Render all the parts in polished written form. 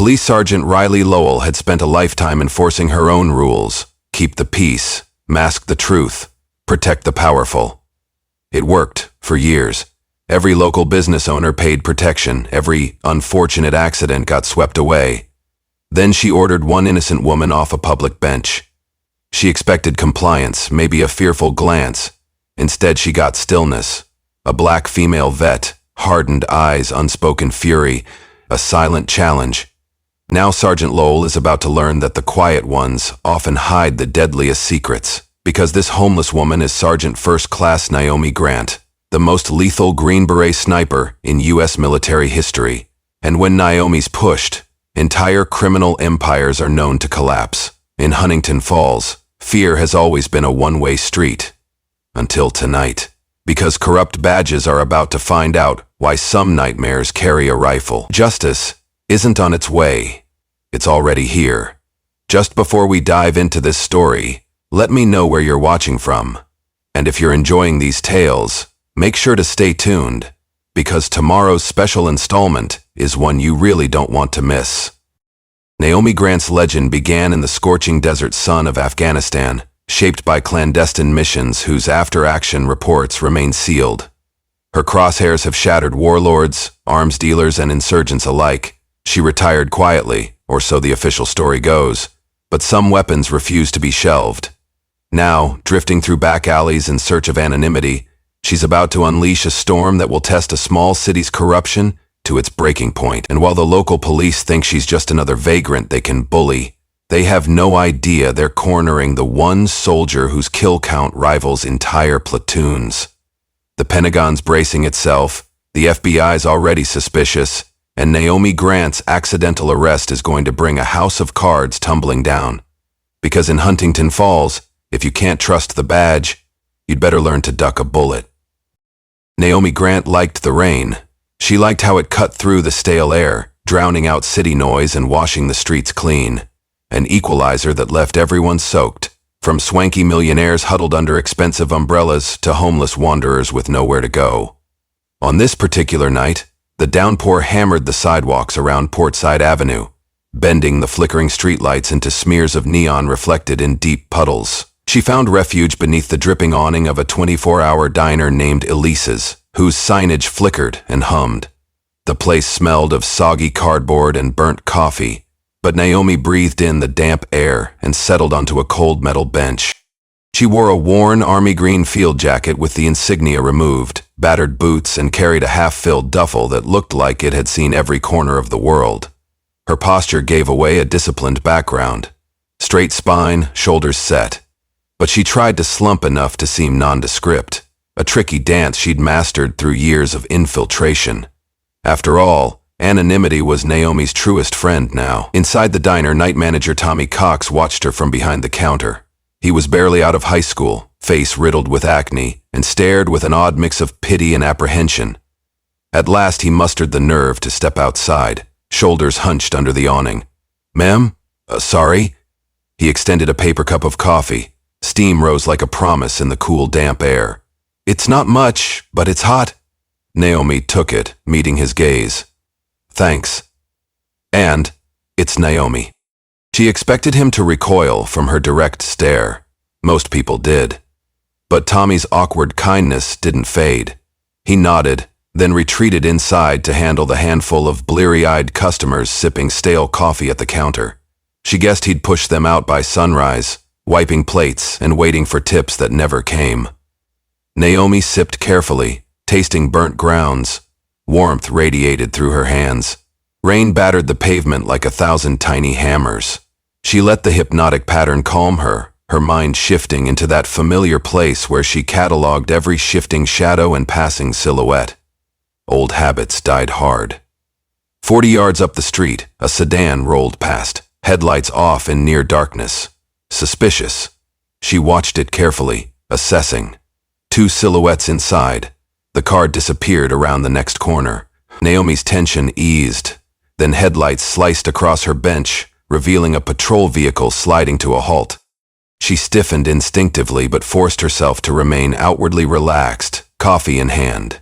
Police Sergeant Riley Lowell had spent a lifetime enforcing her own rules: keep the peace, mask the truth, protect the powerful. It worked for years. Every local business owner paid protection. Every unfortunate accident got swept away. Then she ordered one innocent woman off a public bench. She expected compliance, maybe a fearful glance. Instead, she got stillness. A black female vet, hardened eyes, unspoken fury, a silent challenge. Now Sergeant Lowell is about to learn that the quiet ones often hide the deadliest secrets, because this homeless woman is Sergeant First Class Naomi Grant, the most lethal Green Beret sniper in U.S. military history. And when Naomi's pushed, entire criminal empires are known to collapse. In Huntington Falls, fear has always been a one-way street. Until tonight. Because corrupt badges are about to find out why some nightmares carry a rifle. Justice isn't on its way. It's already here. Just before we dive into this story, let me know where you're watching from. And if you're enjoying these tales, make sure to stay tuned, because tomorrow's special installment is one you really don't want to miss. Naomi Grant's legend began in the scorching desert sun of Afghanistan, shaped by clandestine missions whose after-action reports remain sealed. Her crosshairs have shattered warlords, arms dealers, and insurgents alike. She retired quietly, or so the official story goes, but some weapons refuse to be shelved. Now, drifting through back alleys in search of anonymity, she's about to unleash a storm that will test a small city's corruption to its breaking point. And while the local police think she's just another vagrant they can bully, they have no idea they're cornering the one soldier whose kill count rivals entire platoons. The Pentagon's bracing itself, the FBI's already suspicious, and Naomi Grant's accidental arrest is going to bring a house of cards tumbling down. Because in Huntington Falls, if you can't trust the badge, you'd better learn to duck a bullet. Naomi Grant liked the rain. She liked how it cut through the stale air, drowning out city noise and washing the streets clean. An equalizer that left everyone soaked, from swanky millionaires huddled under expensive umbrellas to homeless wanderers with nowhere to go. On this particular night, the downpour hammered the sidewalks around Portside Avenue, bending the flickering streetlights into smears of neon reflected in deep puddles. She found refuge beneath the dripping awning of a 24-hour diner named Elise's, whose signage flickered and hummed. The place smelled of soggy cardboard and burnt coffee, but Naomi breathed in the damp air and settled onto a cold metal bench. She wore a worn army green field jacket with the insignia removed, battered boots, and carried a half-filled duffel that looked like it had seen every corner of the world. Her posture gave away a disciplined background. Straight spine, shoulders set. But she tried to slump enough to seem nondescript, a tricky dance she'd mastered through years of infiltration. After all, anonymity was Naomi's truest friend now. Inside the diner, night manager Tommy Cox watched her from behind the counter. He was barely out of high school, face riddled with acne, and stared with an odd mix of pity and apprehension. At last he mustered the nerve to step outside, shoulders hunched under the awning. "Ma'am? Sorry?" He extended a paper cup of coffee. Steam rose like a promise in the cool, damp air. "It's not much, but it's hot." Naomi took it, meeting his gaze. "Thanks." And it's Naomi. She expected him to recoil from her direct stare. Most people did. But Tommy's awkward kindness didn't fade. He nodded, then retreated inside to handle the handful of bleary-eyed customers sipping stale coffee at the counter. She guessed he'd push them out by sunrise, wiping plates and waiting for tips that never came. Naomi sipped carefully, tasting burnt grounds. Warmth radiated through her hands. Rain battered the pavement like 1,000 tiny hammers. She let the hypnotic pattern calm her, her mind shifting into that familiar place where she cataloged every shifting shadow and passing silhouette. Old habits died hard. 40 yards up the street, a sedan rolled past, headlights off in near darkness. Suspicious. She watched it carefully, assessing. 2 silhouettes inside. The car disappeared around the next corner. Naomi's tension eased. Then headlights sliced across her bench, revealing a patrol vehicle sliding to a halt. She stiffened instinctively but forced herself to remain outwardly relaxed, coffee in hand.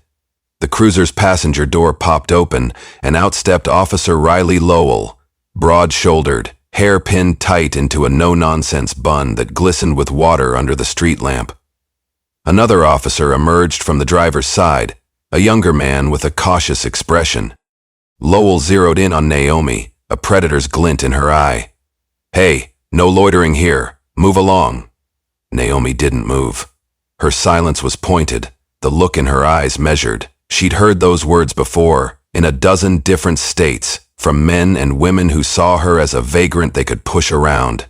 The cruiser's passenger door popped open, and out stepped Officer Riley Lowell, broad-shouldered, hair pinned tight into a no-nonsense bun that glistened with water under the street lamp. Another officer emerged from the driver's side, a younger man with a cautious expression. Lowell zeroed in on Naomi, a predator's glint in her eye. "Hey, no loitering here. Move along." Naomi didn't move. Her silence was pointed, the look in her eyes measured. She'd heard those words before, in a dozen different states, from men and women who saw her as a vagrant they could push around.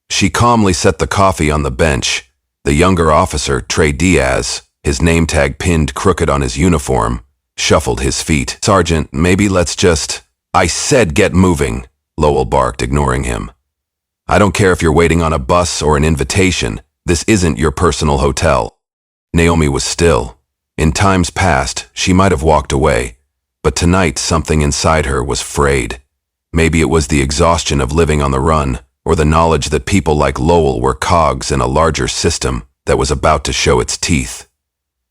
She calmly set the coffee on the bench. The younger officer, Trey Diaz, his name tag pinned crooked on his uniform, shuffled his feet. "Sergeant, maybe let's just—" "I said get moving," Lowell barked, ignoring him. "I don't care if you're waiting on a bus or an invitation. This isn't your personal hotel." Naomi was still. In times past, she might have walked away, but tonight something inside her was frayed. Maybe it was the exhaustion of living on the run, or the knowledge that people like Lowell were cogs in a larger system that was about to show its teeth.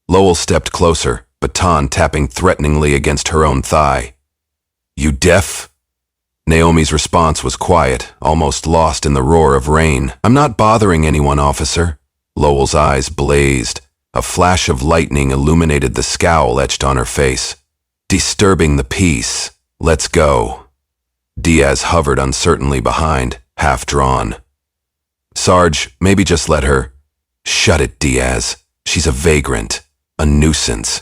Lowell stepped closer, baton tapping threateningly against her own thigh. "You deaf?" Naomi's response was quiet, almost lost in the roar of rain. "I'm not bothering anyone, officer." Lowell's eyes blazed. A flash of lightning illuminated the scowl etched on her face. "Disturbing the peace. Let's go." Diaz hovered uncertainly behind, half drawn. "Sarge, maybe just let her—" "Shut it, Diaz. She's a vagrant. A nuisance."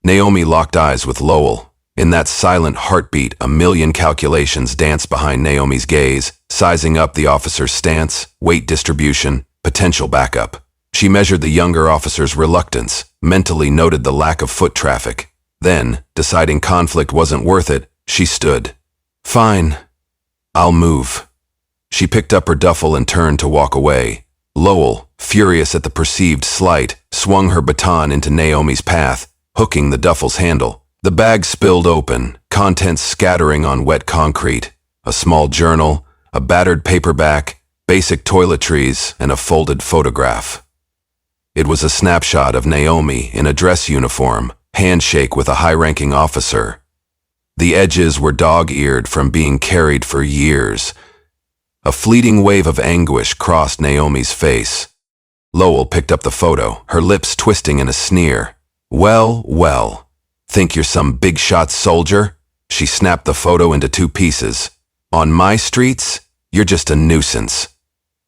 Naomi locked eyes with Lowell. In that silent heartbeat, a million calculations danced behind Naomi's gaze, sizing up the officer's stance, weight distribution, potential backup. She measured the younger officer's reluctance, mentally noted the lack of foot traffic. Then, deciding conflict wasn't worth it, she stood. "Fine. I'll move." She picked up her duffel and turned to walk away. Lowell, furious at the perceived slight, swung her baton into Naomi's path, hooking the duffel's handle. The bag spilled open, contents scattering on wet concrete. A small journal, a battered paperback, basic toiletries, and a folded photograph. It was a snapshot of Naomi in a dress uniform, handshake with a high-ranking officer. The edges were dog-eared from being carried for years. A fleeting wave of anguish crossed Naomi's face. Lowell picked up the photo, her lips twisting in a sneer. "Well, well. Think you're some big-shot soldier?" She snapped the photo into two pieces. "On my streets, you're just a nuisance."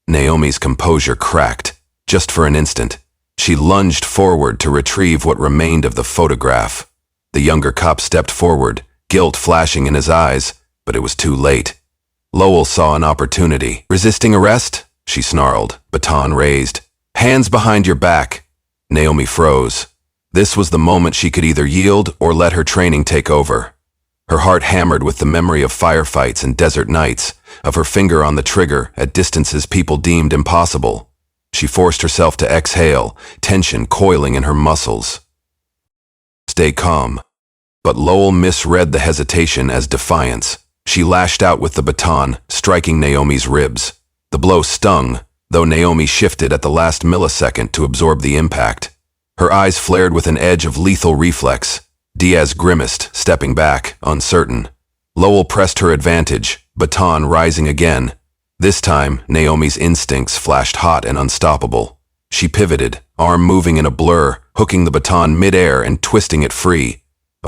Naomi's composure cracked, just for an instant. She lunged forward to retrieve what remained of the photograph. The younger cop stepped forward, guilt flashing in his eyes, but it was too late. Lowell saw an opportunity. "Resisting arrest?" she snarled, baton raised. "Hands behind your back." Naomi froze. This was the moment she could either yield or let her training take over. Her heart hammered with the memory of firefights and desert nights, of her finger on the trigger at distances people deemed impossible. She forced herself to exhale, tension coiling in her muscles. "Stay calm." But Lowell misread the hesitation as defiance. She lashed out with the baton, striking Naomi's ribs. The blow stung, though Naomi shifted at the last millisecond to absorb the impact. Her eyes flared with an edge of lethal reflex. Diaz grimaced, stepping back, uncertain. Lowell pressed her advantage, baton rising again. This time, Naomi's instincts flashed hot and unstoppable. She pivoted, arm moving in a blur, hooking the baton mid-air and twisting it free.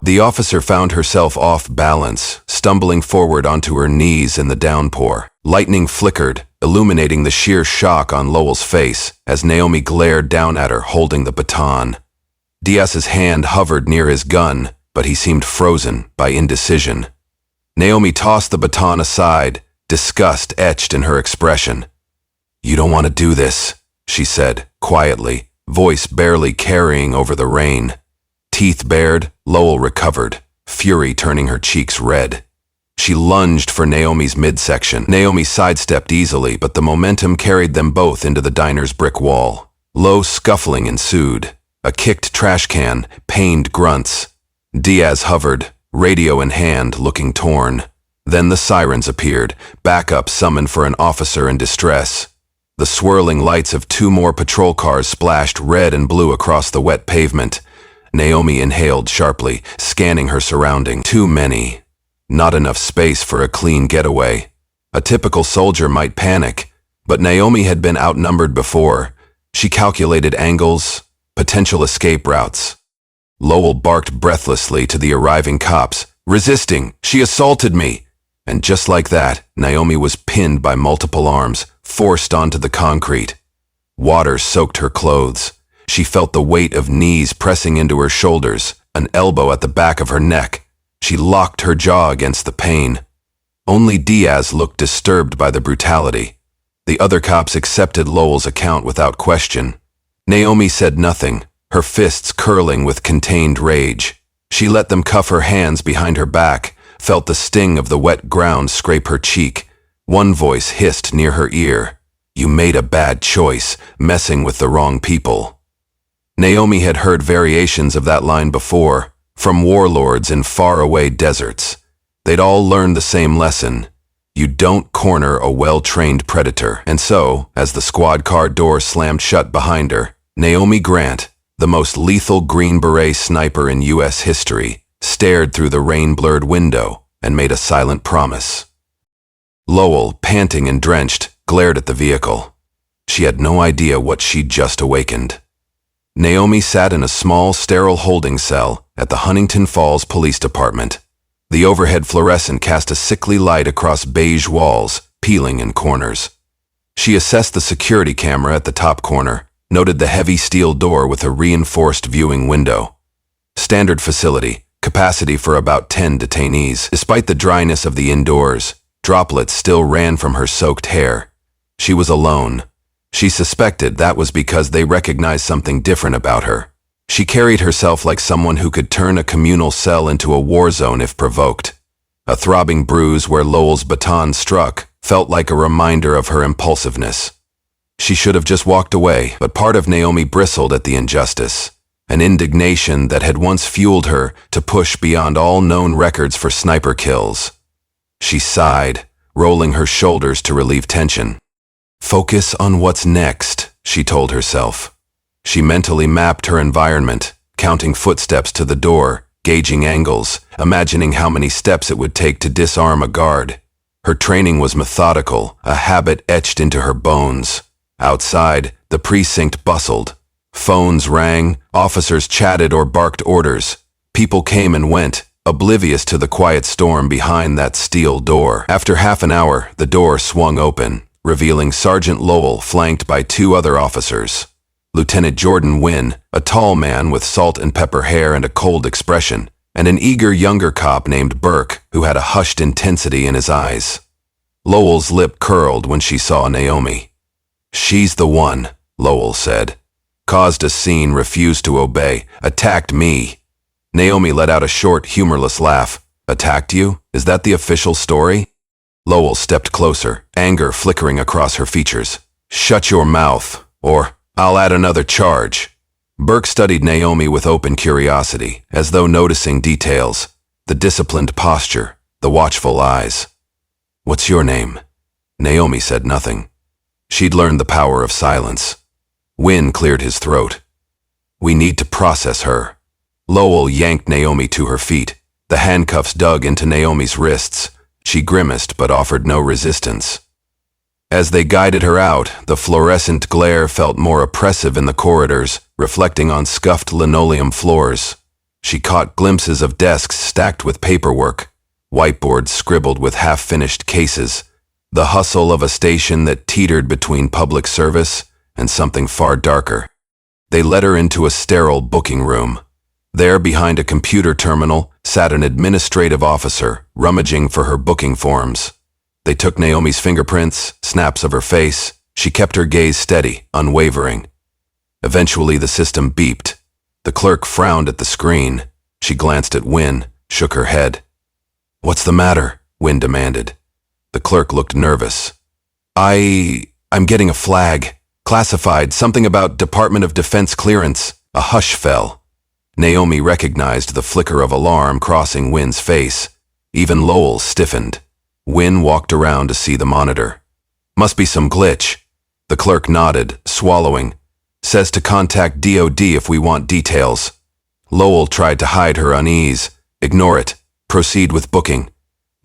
The officer found herself off balance, stumbling forward onto her knees in the downpour. Lightning flickered, illuminating the sheer shock on Lowell's face as Naomi glared down at her holding the baton. Diaz's hand hovered near his gun, but he seemed frozen by indecision. Naomi tossed the baton aside, disgust etched in her expression. "You don't want to do this," she said, quietly, voice barely carrying over the rain. Teeth bared, Lowell recovered, fury turning her cheeks red. She lunged for Naomi's midsection. Naomi sidestepped easily, but the momentum carried them both into the diner's brick wall. Low scuffling ensued. A kicked trash can, pained grunts. Diaz hovered, radio in hand, looking torn. Then the sirens appeared, backup summoned for an officer in distress. The swirling lights of two more patrol cars splashed red and blue across the wet pavement. Naomi inhaled sharply, scanning her surroundings. Too many. Not enough space for a clean getaway. A typical soldier might panic, but Naomi had been outnumbered before. She calculated angles, potential escape routes. Lowell barked breathlessly to the arriving cops. "Resisting! She assaulted me!" And just like that, Naomi was pinned by multiple arms, forced onto the concrete. Water soaked her clothes. She felt the weight of knees pressing into her shoulders, an elbow at the back of her neck. She locked her jaw against the pain. Only Diaz looked disturbed by the brutality. The other cops accepted Lowell's account without question. Naomi said nothing, her fists curling with contained rage. She let them cuff her hands behind her back, felt the sting of the wet ground scrape her cheek. One voice hissed near her ear, "You made a bad choice, messing with the wrong people." Naomi had heard variations of that line before, from warlords in faraway deserts. They'd all learned the same lesson. You don't corner a well-trained predator. And so, as the squad car door slammed shut behind her, Naomi Grant, the most lethal Green Beret sniper in U.S. history, stared through the rain-blurred window and made a silent promise. Lowell, panting and drenched, glared at the vehicle. She had no idea what she'd just awakened. Naomi sat in a small, sterile holding cell at the Huntington Falls Police Department. The overhead fluorescent cast a sickly light across beige walls, peeling in corners. She assessed the security camera at the top corner, noted the heavy steel door with a reinforced viewing window. Standard facility, capacity for about 10 detainees. Despite the dryness of the indoors, droplets still ran from her soaked hair. She was alone. She suspected that was because they recognized something different about her. She carried herself like someone who could turn a communal cell into a war zone if provoked. A throbbing bruise where Lowell's baton struck felt like a reminder of her impulsiveness. She should have just walked away, but part of Naomi bristled at the injustice, an indignation that had once fueled her to push beyond all known records for sniper kills. She sighed, rolling her shoulders to relieve tension. "Focus on what's next," she told herself. She mentally mapped her environment, counting footsteps to the door, gauging angles, imagining how many steps it would take to disarm a guard. Her training was methodical, a habit etched into her bones. Outside, the precinct bustled. Phones rang, officers chatted or barked orders. People came and went, oblivious to the quiet storm behind that steel door. After half an hour, the door swung open, revealing Sergeant Lowell flanked by two other officers. Lieutenant Jordan Wynn, a tall man with salt and pepper hair and a cold expression, and an eager younger cop named Burke who had a hushed intensity in his eyes. Lowell's lip curled when she saw Naomi. "She's the one," Lowell said. Caused a scene, refused to obey, attacked me. Naomi let out a short, humorless laugh. "Attacked you? Is that the official story?" Lowell stepped closer, anger flickering across her features. "Shut your mouth, or I'll add another charge." Burke studied Naomi with open curiosity, as though noticing details. The disciplined posture, the watchful eyes. "What's your name?" Naomi said nothing. She'd learned the power of silence. Wynn cleared his throat. "We need to process her." Lowell yanked Naomi to her feet. The handcuffs dug into Naomi's wrists. She grimaced but offered no resistance. As they guided her out, the fluorescent glare felt more oppressive in the corridors, reflecting on scuffed linoleum floors. She caught glimpses of desks stacked with paperwork, whiteboards scribbled with half-finished cases, the hustle of a station that teetered between public service and something far darker. They led her into a sterile booking room. There, behind a computer terminal, sat an administrative officer, rummaging for her booking forms. They took Naomi's fingerprints, snaps of her face. She kept her gaze steady, unwavering. Eventually, the system beeped. The clerk frowned at the screen. She glanced at Wynn, shook her head. "What's the matter?" Wynn demanded. The clerk looked nervous. I'm getting a flag. Classified, something about Department of Defense clearance." A hush fell. Naomi recognized the flicker of alarm crossing Wynn's face. Even Lowell stiffened. Wynn walked around to see the monitor. "Must be some glitch." The clerk nodded, swallowing. "Says to contact DOD if we want details." Lowell tried to hide her unease. "Ignore it. Proceed with booking."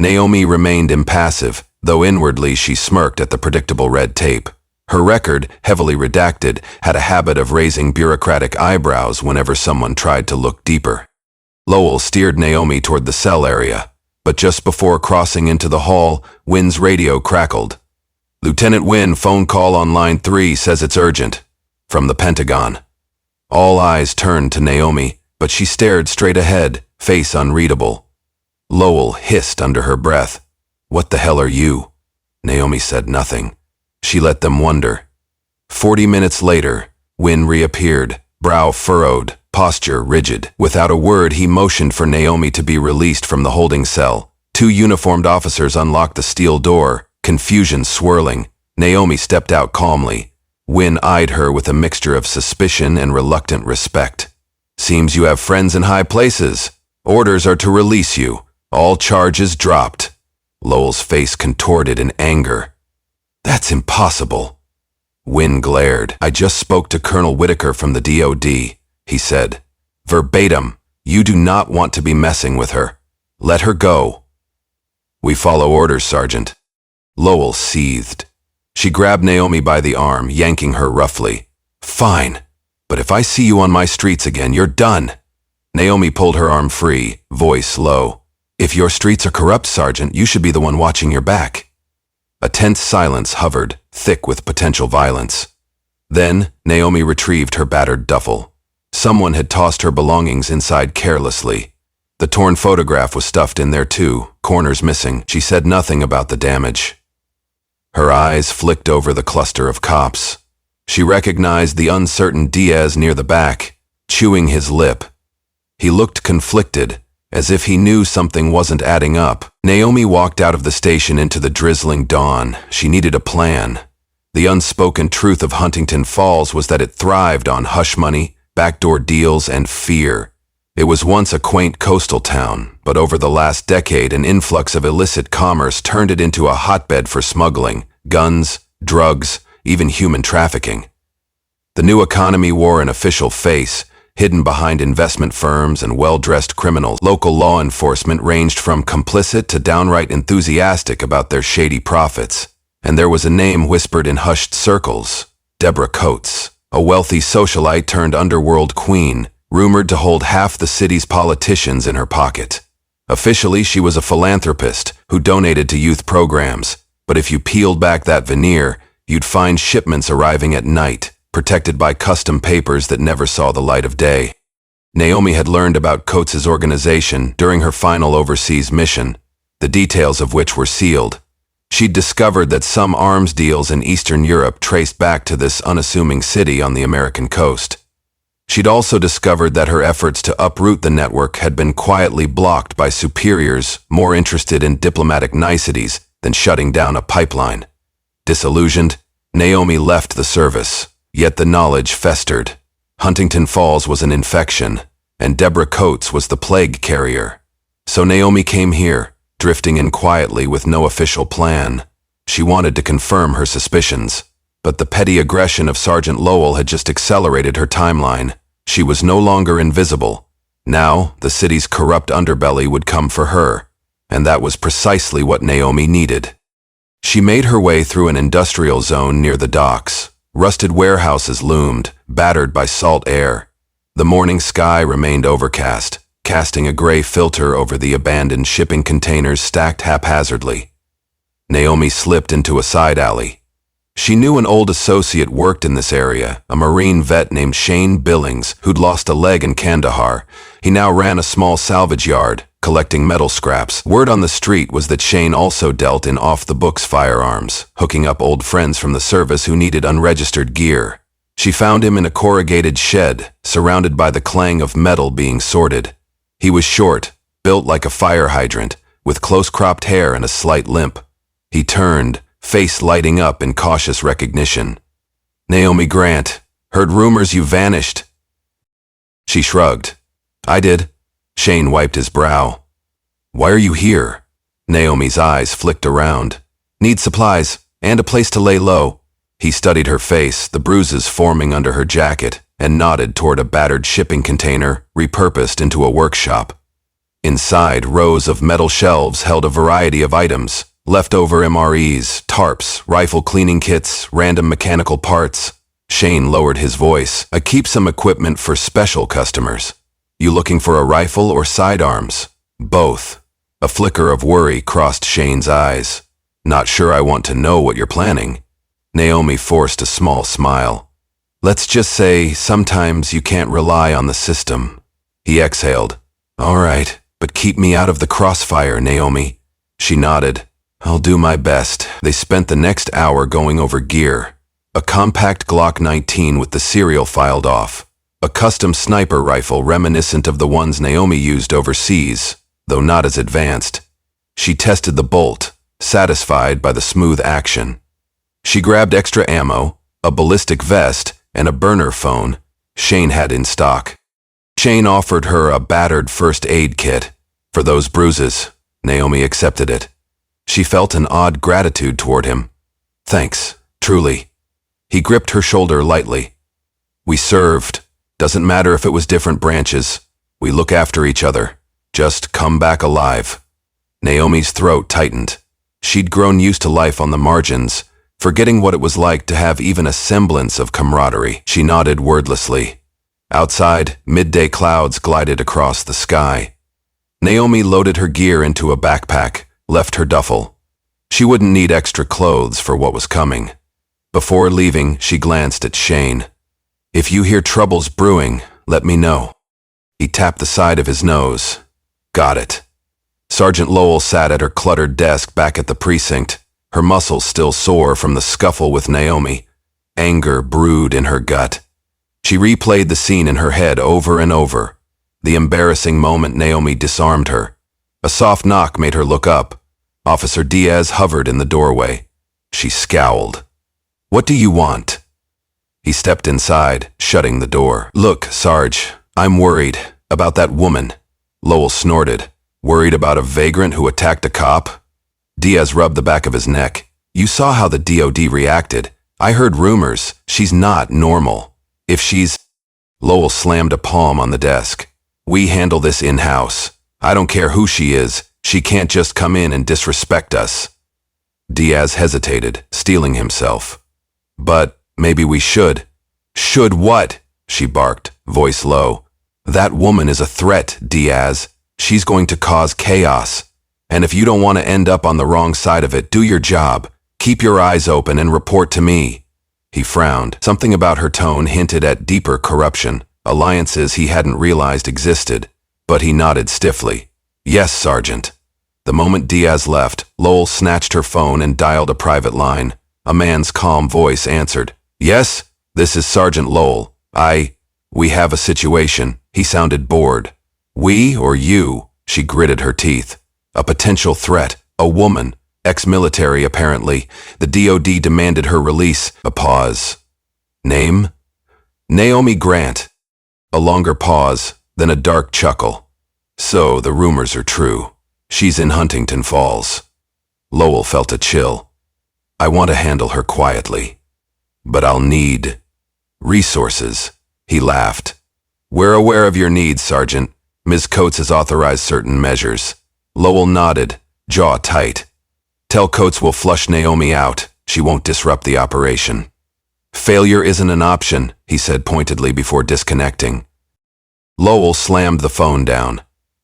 Naomi remained impassive, though inwardly she smirked at the predictable red tape. Her record, heavily redacted, had a habit of raising bureaucratic eyebrows whenever someone tried to look deeper. Lowell steered Naomi toward the cell area, but just before crossing into the hall, Wynn's radio crackled. "Lieutenant Wynn, phone call on line 3 says it's urgent." From the Pentagon. All eyes turned to Naomi, but she stared straight ahead, face unreadable. Lowell hissed under her breath. "What the hell are you?" Naomi said nothing. She let them wonder. 40 minutes later, Wynn reappeared, brow furrowed, posture rigid. Without a word, he motioned for Naomi to be released from the holding cell. 2 uniformed officers unlocked the steel door, confusion swirling. Naomi stepped out calmly. Wynn eyed her with a mixture of suspicion and reluctant respect. "Seems you have friends in high places. Orders are to release you. All charges dropped." Lowell's face contorted in anger. "That's impossible." Wynn glared. "I just spoke to Colonel Whitaker from the DOD, he said. "Verbatim, you do not want to be messing with her. Let her go." "We follow orders, Sergeant." Lowell seethed. She grabbed Naomi by the arm, yanking her roughly. "Fine, but if I see you on my streets again, you're done." Naomi pulled her arm free, voice low. "If your streets are corrupt, Sergeant, you should be the one watching your back." A tense silence hovered, thick with potential violence. Then, Naomi retrieved her battered duffel. Someone had tossed her belongings inside carelessly. The torn photograph was stuffed in there too, corners missing. She said nothing about the damage. Her eyes flicked over the cluster of cops. She recognized the uncertain Diaz near the back, chewing his lip. He looked conflicted, as if he knew something wasn't adding up. Naomi walked out of the station into the drizzling dawn. She needed a plan. The unspoken truth of Huntington Falls was that it thrived on hush money, backdoor deals, and fear. It was once a quaint coastal town, but over the last decade an influx of illicit commerce turned it into a hotbed for smuggling, guns, drugs, even human trafficking. The new economy wore an official face, hidden behind investment firms and well-dressed criminals. Local law enforcement ranged from complicit to downright enthusiastic about their shady profits. And there was a name whispered in hushed circles: Deborah Coates, a wealthy socialite turned underworld queen, rumored to hold half the city's politicians in her pocket. Officially, she was a philanthropist who donated to youth programs, but if you peeled back that veneer, you'd find shipments arriving at night, protected by custom papers that never saw the light of day. Naomi had learned about Coates's organization during her final overseas mission, the details of which were sealed. She'd discovered that some arms deals in Eastern Europe traced back to this unassuming city on the American coast. She'd also discovered that her efforts to uproot the network had been quietly blocked by superiors more interested in diplomatic niceties than shutting down a pipeline. Disillusioned, Naomi left the service. Yet the knowledge festered. Huntington Falls was an infection, and Deborah Coates was the plague carrier. So Naomi came here, drifting in quietly with no official plan. She wanted to confirm her suspicions, but the petty aggression of Sergeant Lowell had just accelerated her timeline. She was no longer invisible. Now, the city's corrupt underbelly would come for her, and that was precisely what Naomi needed. She made her way through an industrial zone near the docks. Rusted warehouses loomed, battered by salt air. The morning sky remained overcast, casting a gray filter over the abandoned shipping containers stacked haphazardly. Naomi slipped into a side alley. She knew an old associate worked in this area, a Marine vet named Shane Billings, who'd lost a leg in Kandahar. He now ran a small salvage yard, collecting metal scraps. Word on the street was that Shane also dealt in off-the-books firearms, hooking up old friends from the service who needed unregistered gear. She found him in a corrugated shed, surrounded by the clang of metal being sorted. He was short, built like a fire hydrant, with close-cropped hair and a slight limp. He turned, face lighting up in cautious recognition. "Naomi Grant, heard rumors you vanished." She shrugged. "I did." Shane wiped his brow. "Why are you here?" Naomi's eyes flicked around. "Need supplies, and a place to lay low." He studied her face, the bruises forming under her jacket, and nodded toward a battered shipping container, repurposed into a workshop. Inside, rows of metal shelves held a variety of items: leftover MREs, tarps, rifle cleaning kits, random mechanical parts. Shane lowered his voice. "I keep some equipment for special customers. You looking for a rifle or sidearms?" "Both." A flicker of worry crossed Shane's eyes. "Not sure I want to know what you're planning." Naomi forced a small smile. "Let's just say sometimes you can't rely on the system." He exhaled. "All right, but keep me out of the crossfire, Naomi." She nodded. "I'll do my best." They spent the next hour going over gear. A compact Glock 19 with the serial filed off. A custom sniper rifle reminiscent of the ones Naomi used overseas, though not as advanced. She tested the bolt, satisfied by the smooth action. She grabbed extra ammo, a ballistic vest, and a burner phone Shane had in stock. Shane offered her a battered first aid kit. For those bruises, Naomi accepted it. She felt an odd gratitude toward him. "Thanks, truly." He gripped her shoulder lightly. "We served. Doesn't matter if it was different branches. We look after each other. Just come back alive." Naomi's throat tightened. She'd grown used to life on the margins, forgetting what it was like to have even a semblance of camaraderie. She nodded wordlessly. Outside, midday clouds glided across the sky. Naomi loaded her gear into a backpack, left her duffel. She wouldn't need extra clothes for what was coming. Before leaving, she glanced at Shane. "If you hear troubles brewing, let me know." He tapped the side of his nose. "Got it." Sergeant Lowell sat at her cluttered desk back at the precinct, her muscles still sore from the scuffle with Naomi. Anger brewed in her gut. She replayed the scene in her head over and over. The embarrassing moment Naomi disarmed her. A soft knock made her look up. Officer Diaz hovered in the doorway. She scowled. "What do you want?" He stepped inside, shutting the door. "Look, Sarge, I'm worried about that woman." Lowell snorted. "Worried about a vagrant who attacked a cop?" Diaz rubbed the back of his neck. "You saw how the DOD reacted. I heard rumors. She's not normal. If she's—" Lowell slammed a palm on the desk. "We handle this in-house. I don't care who she is. She can't just come in and disrespect us." Diaz hesitated, steeling himself. "But maybe we should." "Should what?" she barked, voice low. "That woman is a threat, Diaz. She's going to cause chaos. And if you don't want to end up on the wrong side of it, do your job. Keep your eyes open and report to me." He frowned. Something about her tone hinted at deeper corruption, alliances he hadn't realized existed, but he nodded stiffly. "Yes, Sergeant." The moment Diaz left, Lowell snatched her phone and dialed a private line. A man's calm voice answered. "Yes, this is Sergeant Lowell. We have a situation." He sounded bored. "We or you?" She gritted her teeth. "A potential threat, a woman, ex-military apparently. The DOD demanded her release." A pause. "Name?" "Naomi Grant." A longer pause, then a dark chuckle. "So the rumors are true. She's in Huntington Falls." Lowell felt a chill. "I want to handle her quietly. But I'll need resources." He laughed. "We're aware of your needs, Sergeant. Ms. Coates has authorized certain measures." Lowell nodded, jaw tight. "Tell Coates we'll flush Naomi out. She won't disrupt the operation." "Failure isn't an option," he said pointedly before disconnecting. Lowell slammed the phone down.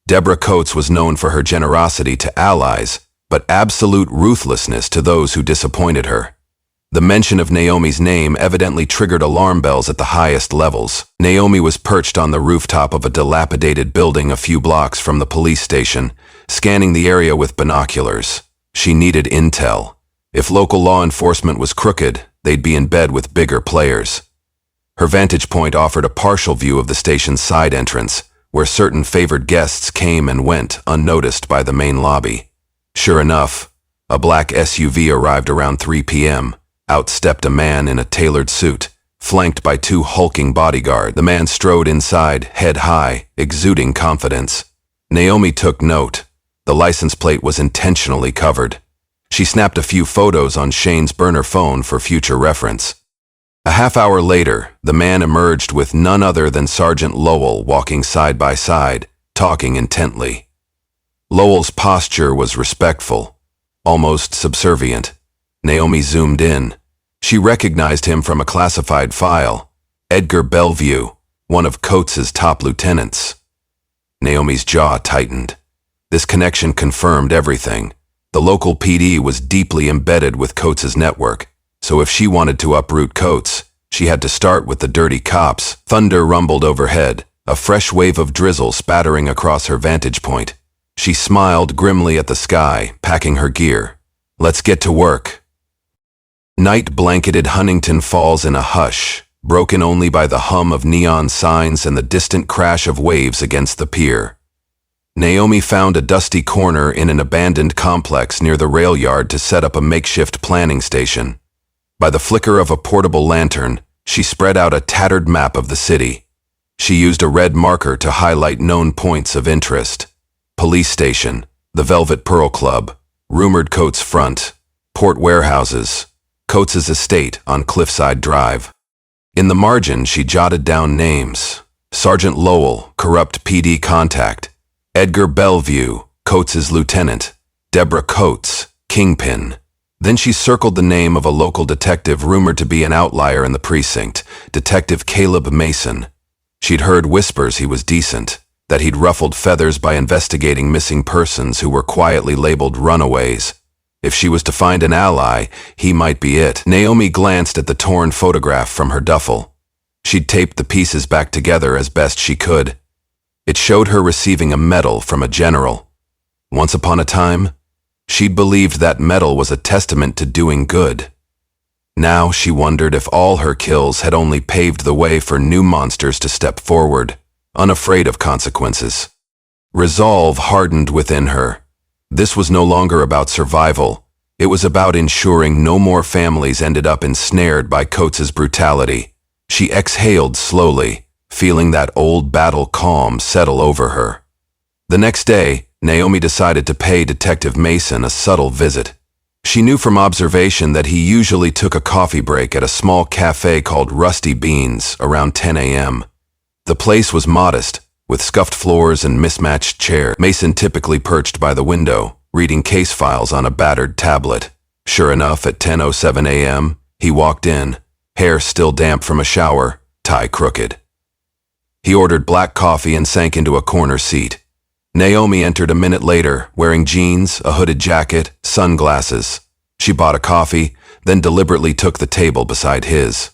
Deborah Coates was known for her generosity to allies, but absolute ruthlessness to those who disappointed her. The mention of Naomi's name evidently triggered alarm bells at the highest levels. Naomi was perched on the rooftop of a dilapidated building a few blocks from the police station, scanning the area with binoculars. She needed intel. If local law enforcement was crooked, they'd be in bed with bigger players. Her vantage point offered a partial view of the station's side entrance, where certain favored guests came and went unnoticed by the main lobby. Sure enough, a black SUV arrived around 3 p.m. Out stepped a man in a tailored suit, flanked by 2 hulking bodyguards. The man strode inside, head high, exuding confidence. Naomi took note. The license plate was intentionally covered. She snapped a few photos on Shane's burner phone for future reference. A half hour later, the man emerged with none other than Sergeant Lowell walking side by side, talking intently. Lowell's posture was respectful, almost subservient. Naomi zoomed in. She recognized him from a classified file. Edgar Bellevue, one of Coates's top lieutenants. Naomi's jaw tightened. This connection confirmed everything. The local PD was deeply embedded with Coates's network, so if she wanted to uproot Coates, she had to start with the dirty cops. Thunder rumbled overhead, a fresh wave of drizzle spattering across her vantage point. She smiled grimly at the sky, packing her gear. Let's get to work. Night blanketed Huntington Falls in a hush, broken only by the hum of neon signs and the distant crash of waves against the pier. Naomi found a dusty corner in an abandoned complex near the rail yard to set up a makeshift planning station. By the flicker of a portable lantern, she spread out a tattered map of the city. She used a red marker to highlight known points of interest. Police station, the Velvet Pearl Club, rumored Coates front, port warehouses, Coates's estate on Cliffside Drive. In the margin, she jotted down names. Sergeant Lowell, corrupt PD contact. Edgar Bellevue, Coates's lieutenant. Deborah Coates, kingpin. Then she circled the name of a local detective rumored to be an outlier in the precinct, Detective Caleb Mason. She'd heard whispers he was decent, that he'd ruffled feathers by investigating missing persons who were quietly labeled runaways. If she was to find an ally, he might be it. Naomi glanced at the torn photograph from her duffel. She'd taped the pieces back together as best she could. It showed her receiving a medal from a general. Once upon a time, she'd believed that medal was a testament to doing good. Now she wondered if all her kills had only paved the way for new monsters to step forward, unafraid of consequences. Resolve hardened within her. This was no longer about survival. It was about ensuring no more families ended up ensnared by Coates's brutality. She exhaled slowly, feeling that old battle calm settle over her. The next day, Naomi decided to pay Detective Mason a subtle visit. She knew from observation that he usually took a coffee break at a small cafe called Rusty Beans around 10 a.m. The place was modest, with scuffed floors and mismatched chairs. Mason typically perched by the window, reading case files on a battered tablet. Sure enough, at 10:07 a.m., he walked in, hair still damp from a shower, tie crooked. He ordered black coffee and sank into a corner seat. Naomi entered a minute later, wearing jeans, a hooded jacket, sunglasses. She bought a coffee, then deliberately took the table beside his.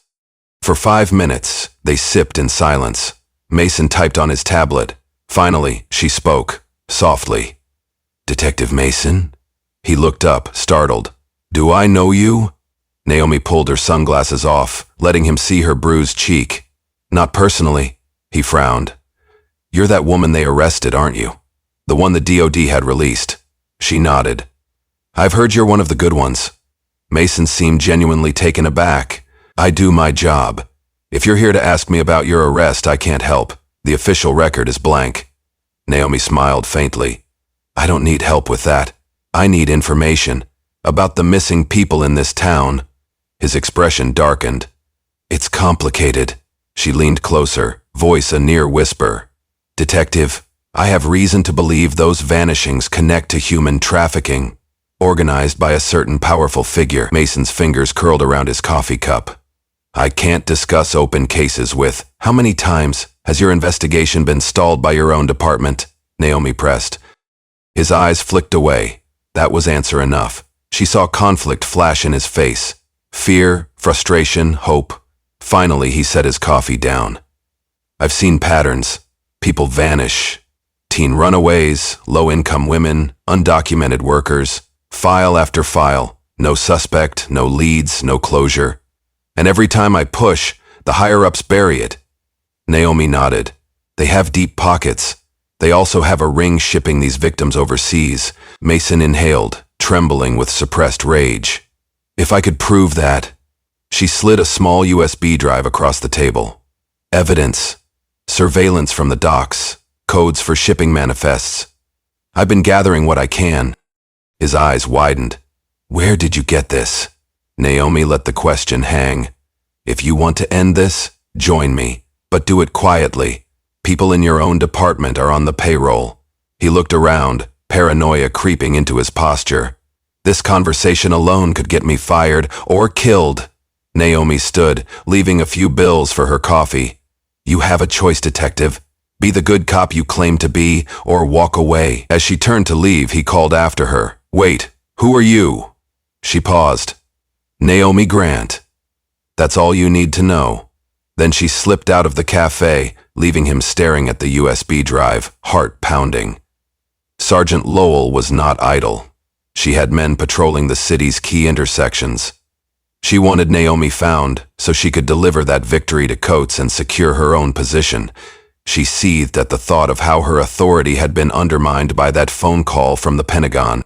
For 5 minutes, they sipped in silence. Mason typed on his tablet. Finally, she spoke, softly. "Detective Mason?" He looked up, startled. "Do I know you?" Naomi pulled her sunglasses off, letting him see her bruised cheek. "Not personally," he frowned. "You're that woman they arrested, aren't you? The one the DOD had released." She nodded. "I've heard you're one of the good ones." Mason seemed genuinely taken aback. "I do my job. If you're here to ask me about your arrest, I can't help. The official record is blank." Naomi smiled faintly. "I don't need help with that. I need information about the missing people in this town." His expression darkened. "It's complicated." She leaned closer, voice a near whisper. "Detective, I have reason to believe those vanishings connect to human trafficking, organized by a certain powerful figure." Mason's fingers curled around his coffee cup. "I can't discuss open cases with—" "How many times has your investigation been stalled by your own department?" Naomi pressed. His eyes flicked away. That was answer enough. She saw conflict flash in his face. Fear, frustration, hope. Finally, he set his coffee down. "I've seen patterns. People vanish. Teen runaways, low-income women, undocumented workers. File after file. No suspect, no leads, no closure. And every time I push, the higher-ups bury it." Naomi nodded. "They have deep pockets. They also have a ring shipping these victims overseas." Mason inhaled, trembling with suppressed rage. "If I could prove that." She slid a small USB drive across the table. "Evidence. Surveillance from the docks. Codes for shipping manifests. I've been gathering what I can." His eyes widened. "Where did you get this?" Naomi let the question hang. "If you want to end this, join me, but do it quietly. People in your own department are on the payroll." He looked around, paranoia creeping into his posture. This conversation alone could get me fired or killed. Naomi stood, leaving a few bills for her coffee. You have a choice, detective. Be the good cop you claim to be, or walk away. As she turned to leave, he called after her. Wait, who are you? She paused. Naomi Grant. That's all you need to know. Then she slipped out of the cafe, leaving him staring at the USB drive, heart pounding. Sergeant Lowell was not idle. She had men patrolling the city's key intersections. She wanted Naomi found so she could deliver that victory to Coates and secure her own position. She seethed at the thought of how her authority had been undermined by that phone call from the Pentagon.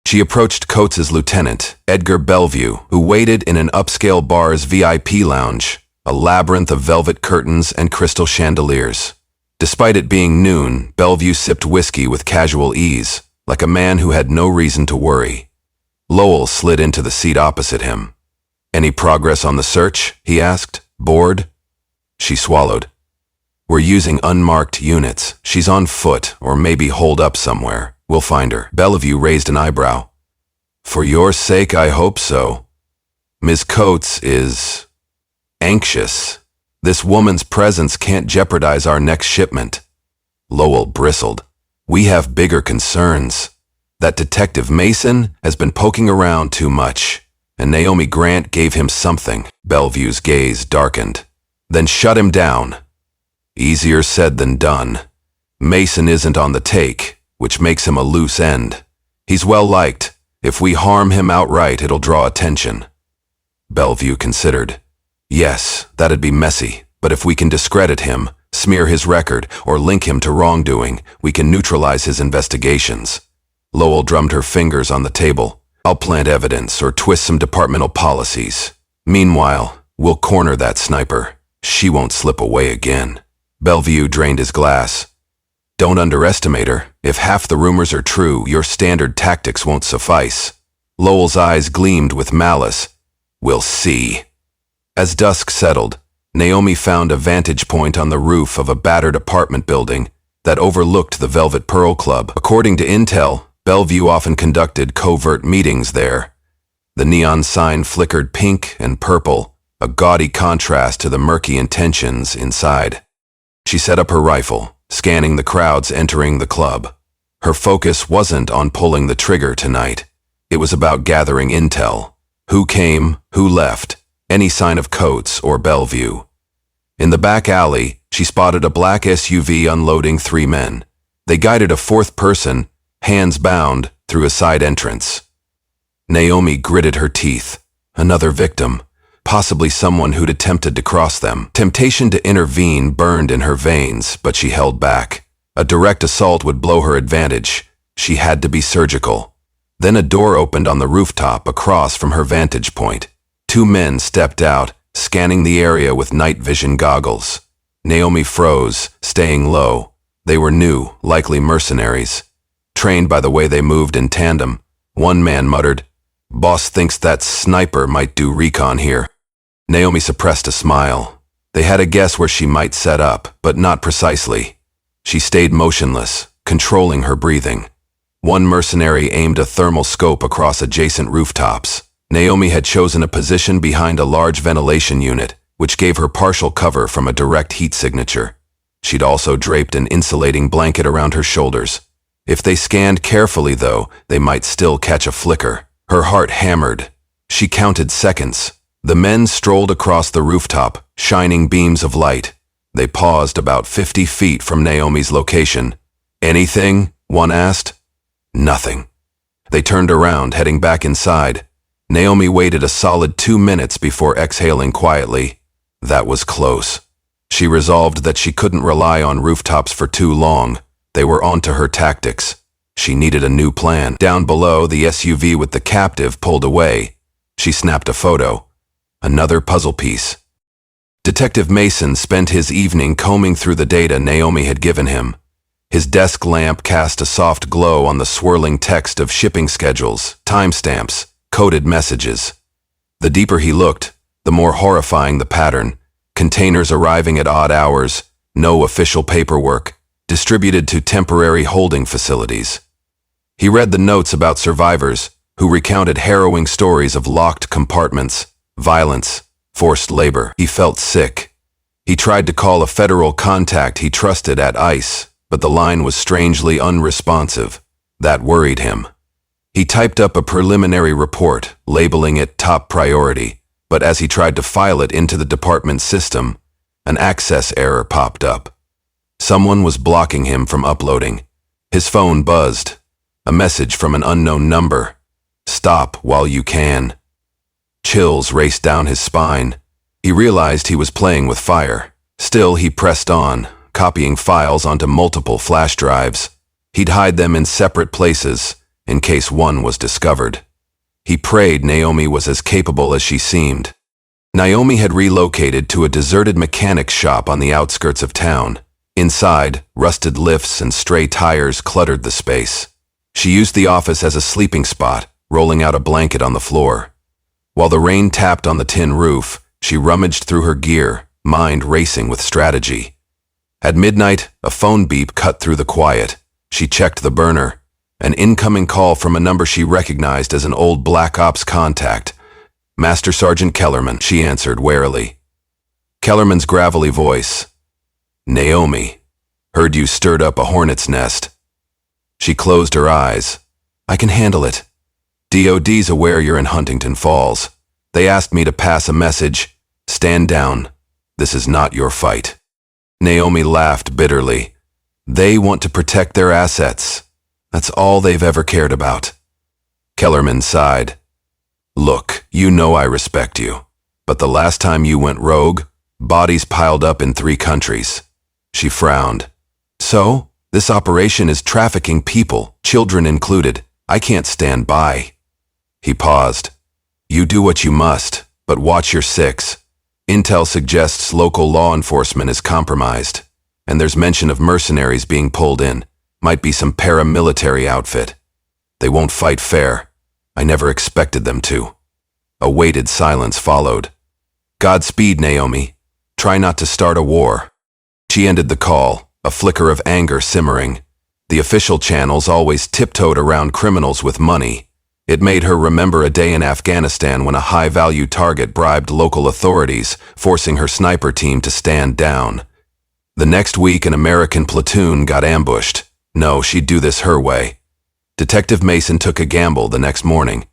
She approached Coates's lieutenant, Edgar Bellevue, who waited in an upscale bar's VIP lounge, a labyrinth of velvet curtains and crystal chandeliers. Despite it being noon, Bellevue sipped whiskey with casual ease, like a man who had no reason to worry. Lowell slid into the seat opposite him. Any progress on the search? He asked, bored. She swallowed. We're using unmarked units. She's on foot, or maybe holed up somewhere. We'll find her. Bellevue raised an eyebrow. For your sake, I hope so. Ms. Coates is anxious. This woman's presence can't jeopardize our next shipment. Lowell bristled. We have bigger concerns. That Detective Mason has been poking around too much, and Naomi Grant gave him something. Bellevue's gaze darkened. Then shut him down. Easier said than done. Mason isn't on the take, which makes him a loose end. He's well liked. If we harm him outright, it'll draw attention. Bellevue considered. Yes, that'd be messy, but if we can discredit him, smear his record, or link him to wrongdoing, we can neutralize his investigations. Lowell drummed her fingers on the table. I'll plant evidence or twist some departmental policies. Meanwhile, we'll corner that sniper. She won't slip away again. Bellevue drained his glass. Don't underestimate her. If half the rumors are true, your standard tactics won't suffice. Lowell's eyes gleamed with malice. We'll see. As dusk settled, Naomi found a vantage point on the roof of a battered apartment building that overlooked the Velvet Pearl Club. According to intel, Bellevue often conducted covert meetings there. The neon sign flickered pink and purple, a gaudy contrast to the murky intentions inside. She set up her rifle, scanning the crowds entering the club. Her focus wasn't on pulling the trigger tonight. It was about gathering intel. Who came, who left, any sign of Coates or Bellevue. In the back alley, she spotted a black SUV unloading 3 men. They guided a 4th person, hands bound, through a side entrance. Naomi gritted her teeth. Another victim, possibly someone who'd attempted to cross them. Temptation to intervene burned in her veins, but she held back. A direct assault would blow her advantage. She had to be surgical. Then a door opened on the rooftop across from her vantage point. 2 men stepped out, scanning the area with night vision goggles. Naomi froze, staying low. They were new, likely mercenaries. Trained by the way they moved in tandem, one man muttered, "Boss thinks that sniper might do recon here." Naomi suppressed a smile. They had a guess where she might set up, but not precisely. She stayed motionless, controlling her breathing. One mercenary aimed a thermal scope across adjacent rooftops. Naomi had chosen a position behind a large ventilation unit, which gave her partial cover from a direct heat signature. She'd also draped an insulating blanket around her shoulders. If they scanned carefully, though, they might still catch a flicker. Her heart hammered. She counted seconds. The men strolled across the rooftop, shining beams of light. They paused about 50 feet from Naomi's location. "Anything?" one asked. Nothing. They turned around, heading back inside. Naomi waited a solid 2 minutes before exhaling quietly. That was close. She resolved that she couldn't rely on rooftops for too long. They were onto her tactics. She needed a new plan. Down below, the SUV with the captive pulled away. She snapped a photo. Another puzzle piece. Detective Mason spent his evening combing through the data Naomi had given him. His desk lamp cast a soft glow on the swirling text of shipping schedules, timestamps, coded messages. The deeper he looked, the more horrifying the pattern. Containers arriving at odd hours, no official paperwork, distributed to temporary holding facilities. He read the notes about survivors who recounted harrowing stories of locked compartments, violence, forced labor. He felt sick. He tried to call a federal contact he trusted at ICE, but the line was strangely unresponsive. That worried him. He typed up a preliminary report, labeling it top priority, but as he tried to file it into the department's system, an access error popped up. Someone was blocking him from uploading. His phone buzzed. A message from an unknown number. Stop while you can. Chills raced down his spine. He realized he was playing with fire. Still, he pressed on, copying files onto multiple flash drives. He'd hide them in separate places, in case one was discovered. He prayed Naomi was as capable as she seemed. Naomi had relocated to a deserted mechanics shop on the outskirts of town. Inside, rusted lifts and stray tires cluttered the space. She used the office as a sleeping spot, rolling out a blanket on the floor. While the rain tapped on the tin roof, she rummaged through her gear, mind racing with strategy. At midnight, a phone beep cut through the quiet. She checked the burner. An incoming call from a number she recognized as an old Black Ops contact. Master Sergeant Kellerman, she answered warily. Kellerman's gravelly voice. Naomi, heard you stirred up a hornet's nest. She closed her eyes. I can handle it. DOD's aware you're in Huntington Falls. They asked me to pass a message. Stand down. This is not your fight. Naomi laughed bitterly. They want to protect their assets. That's all they've ever cared about. Kellerman sighed. Look, you know I respect you. But the last time you went rogue, bodies piled up in 3 countries. She frowned. So, this operation is trafficking people, children included. I can't stand by. He paused. You do what you must, but watch your 6. Intel suggests local law enforcement is compromised, and there's mention of mercenaries being pulled in. Might be some paramilitary outfit. They won't fight fair. I never expected them to. A weighted silence followed. Godspeed, Naomi. Try not to start a war. She ended the call, a flicker of anger simmering. The official channels always tiptoed around criminals with money. It made her remember a day in Afghanistan when a high-value target bribed local authorities, forcing her sniper team to stand down. The next week, an American platoon got ambushed. No, she'd do this her way. Detective Mason took a gamble the next morning.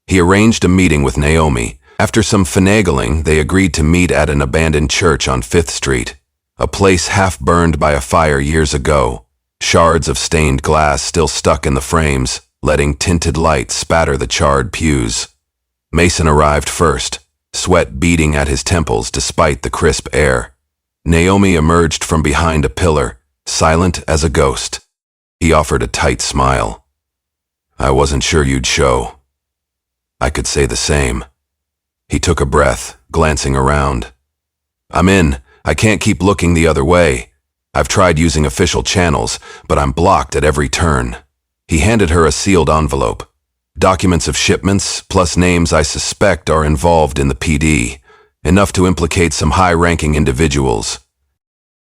He arranged a meeting with Naomi. After some finagling, they agreed to meet at an abandoned church on 5th Street, a place half burned by a fire years ago, shards of stained glass still stuck in the frames, letting tinted light spatter the charred pews. Mason arrived first, sweat beading at his temples despite the crisp air. Naomi emerged from behind a pillar, silent as a ghost. He offered a tight smile. I wasn't sure you'd show. I could say the same. He took a breath, glancing around. I'm in. I can't keep looking the other way. I've tried using official channels, but I'm blocked at every turn. He handed her a sealed envelope. Documents of shipments, plus names I suspect are involved in the PD, enough to implicate some high-ranking individuals.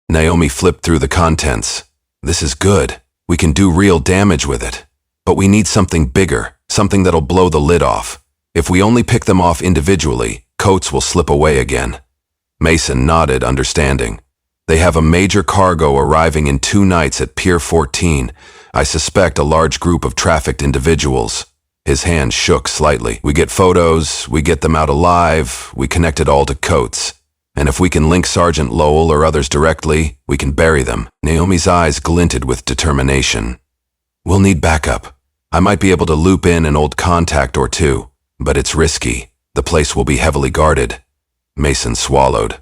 Naomi flipped through the contents. This is good. We can do real damage with it. But we need something bigger, something that'll blow the lid off. If we only pick them off individually, coats will slip away again. Mason nodded, understanding. They have a major cargo arriving in 2 nights at Pier 14. I suspect a large group of trafficked individuals. His hand shook slightly. We get photos, we get them out alive, we connect it all to Coates. And if we can link Sergeant Lowell or others directly, we can bury them. Naomi's eyes glinted with determination. We'll need backup. I might be able to loop in an old contact or 2, but it's risky. The place will be heavily guarded. Mason swallowed.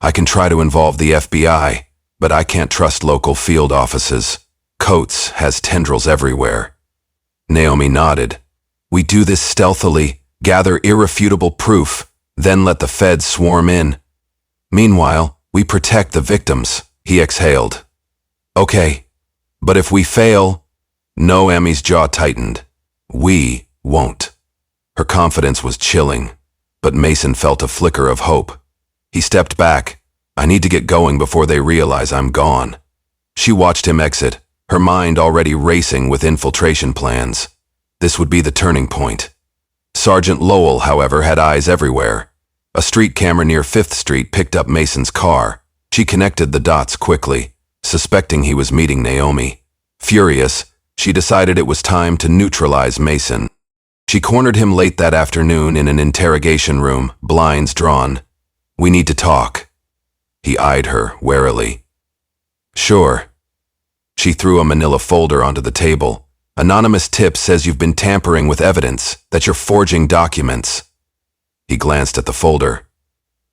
I can try to involve the FBI, but I can't trust local field offices. Coates has tendrils everywhere. Naomi nodded. We do this stealthily, gather irrefutable proof, then let the feds swarm in. Meanwhile, we protect the victims. He exhaled. Okay, but if we fail... Naomi's jaw tightened. We won't. Her confidence was chilling, but Mason felt a flicker of hope. He stepped back. I need to get going before they realize I'm gone. She watched him exit, her mind already racing with infiltration plans. This would be the turning point. Sergeant Lowell, however, had eyes everywhere. A street camera near 5th Street picked up Mason's car. She connected the dots quickly, suspecting he was meeting Naomi. Furious, she decided it was time to neutralize Mason. She cornered him late that afternoon in an interrogation room, blinds drawn. "We need to talk." He eyed her warily. "Sure." She threw a manila folder onto the table. "Anonymous tip says you've been tampering with evidence, that you're forging documents." He glanced at the folder.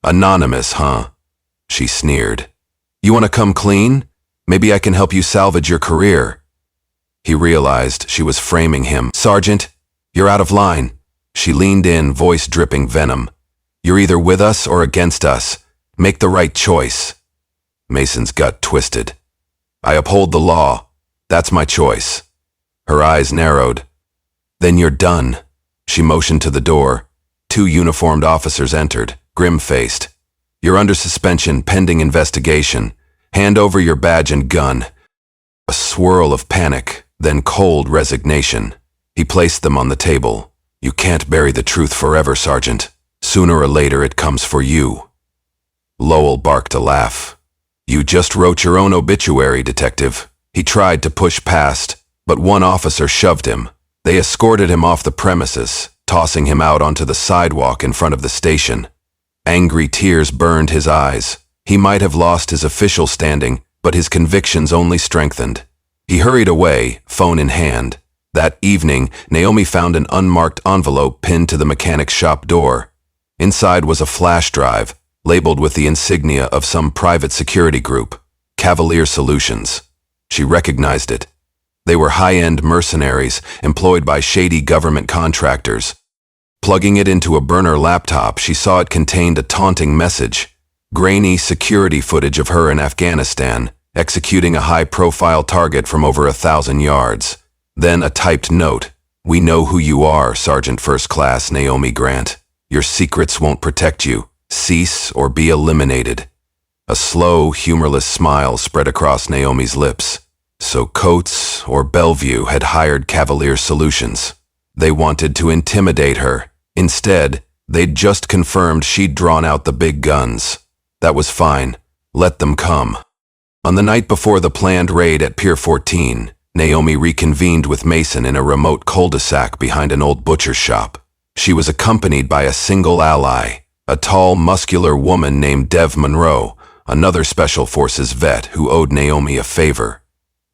"Anonymous, huh?" She sneered. "You want to come clean? Maybe I can help you salvage your career." He realized she was framing him. "Sergeant, you're out of line." She leaned in, voice dripping venom. "You're either with us or against us. Make the right choice." Mason's gut twisted. "I uphold the law. That's my choice." Her eyes narrowed. "Then you're done." She motioned to the door. 2 uniformed officers entered, grim-faced. "You're under suspension pending investigation. Hand over your badge and gun." A swirl of panic, then cold resignation. He placed them on the table. "You can't bury the truth forever, Sergeant. Sooner or later it comes for you." Lowell barked a laugh. "You just wrote your own obituary, Detective." He tried to push past, but one officer shoved him. They escorted him off the premises, tossing him out onto the sidewalk in front of the station. Angry tears burned his eyes. He might have lost his official standing, but his convictions only strengthened. He hurried away, phone in hand. That evening, Naomi found an unmarked envelope pinned to the mechanic's shop door. Inside was a flash drive, labeled with the insignia of some private security group, Cavalier Solutions. She recognized it. They were high-end mercenaries employed by shady government contractors. Plugging it into a burner laptop, she saw it contained a taunting message. Grainy security footage of her in Afghanistan, executing a high-profile target from over 1,000 yards. Then a typed note. "We know who you are, Sergeant First Class Naomi Grant. Your secrets won't protect you. Cease or be eliminated." A slow, humorless smile spread across Naomi's lips. So Coates or Bellevue had hired Cavalier Solutions. They wanted to intimidate her. Instead, they'd just confirmed she'd drawn out the big guns. That was fine. Let them come. On the night before the planned raid at Pier 14, Naomi reconvened with Mason in a remote cul-de-sac behind an old butcher's shop. She was accompanied by a single ally, a tall, muscular woman named Dev Monroe, another Special Forces vet who owed Naomi a favor.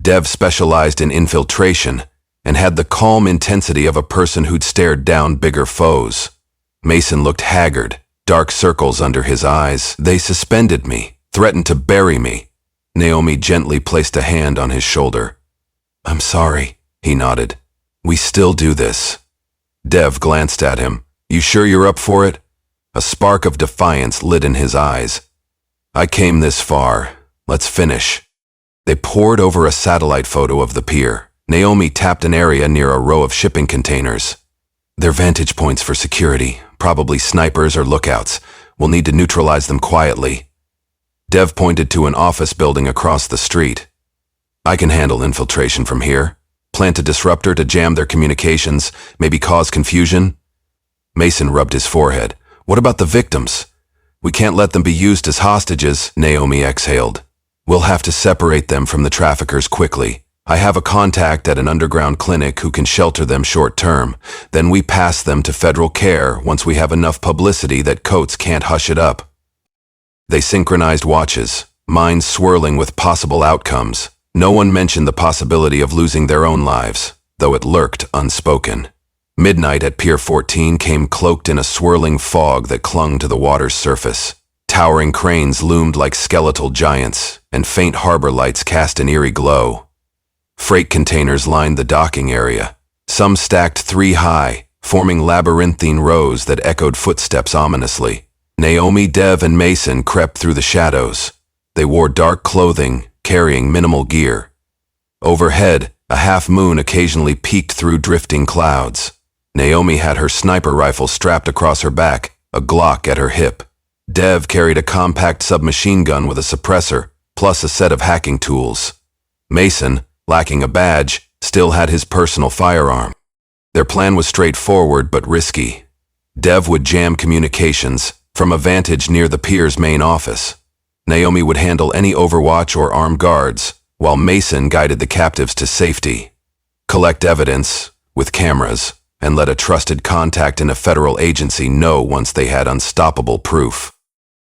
Dev specialized in infiltration and had the calm intensity of a person who'd stared down bigger foes. Mason looked haggard, dark circles under his eyes. "They suspended me, threatened to bury me." Naomi gently placed a hand on his shoulder. "I'm sorry," he nodded. "We still do this." Dev glanced at him. "You sure you're up for it?" A spark of defiance lit in his eyes. "I came this far. Let's finish." They pored over a satellite photo of the pier. Naomi tapped an area near a row of shipping containers. "They're vantage points for security, probably snipers or lookouts. We'll need to neutralize them quietly." Dev pointed to an office building across the street. "I can handle infiltration from here. Plant a disruptor to jam their communications, maybe cause confusion." Mason rubbed his forehead. "What about the victims? We can't let them be used as hostages," Naomi exhaled. "We'll have to separate them from the traffickers quickly. I have a contact at an underground clinic who can shelter them short-term. Then we pass them to federal care once we have enough publicity that Coates can't hush it up." They synchronized watches, minds swirling with possible outcomes. No one mentioned the possibility of losing their own lives, though it lurked unspoken. Midnight at Pier 14 came cloaked in a swirling fog that clung to the water's surface. Towering cranes loomed like skeletal giants, and faint harbor lights cast an eerie glow. Freight containers lined the docking area, some stacked 3 high, forming labyrinthine rows that echoed footsteps ominously. Naomi, Dev, and Mason crept through the shadows. They wore dark clothing, carrying minimal gear. Overhead, a half-moon occasionally peeked through drifting clouds. Naomi had her sniper rifle strapped across her back, a Glock at her hip. Dev carried a compact submachine gun with a suppressor, plus a set of hacking tools. Mason, lacking a badge, still had his personal firearm. Their plan was straightforward but risky. Dev would jam communications from a vantage near the pier's main office. Naomi would handle any overwatch or armed guards, while Mason guided the captives to safety. Collect evidence with cameras, and let a trusted contact in a federal agency know once they had unstoppable proof.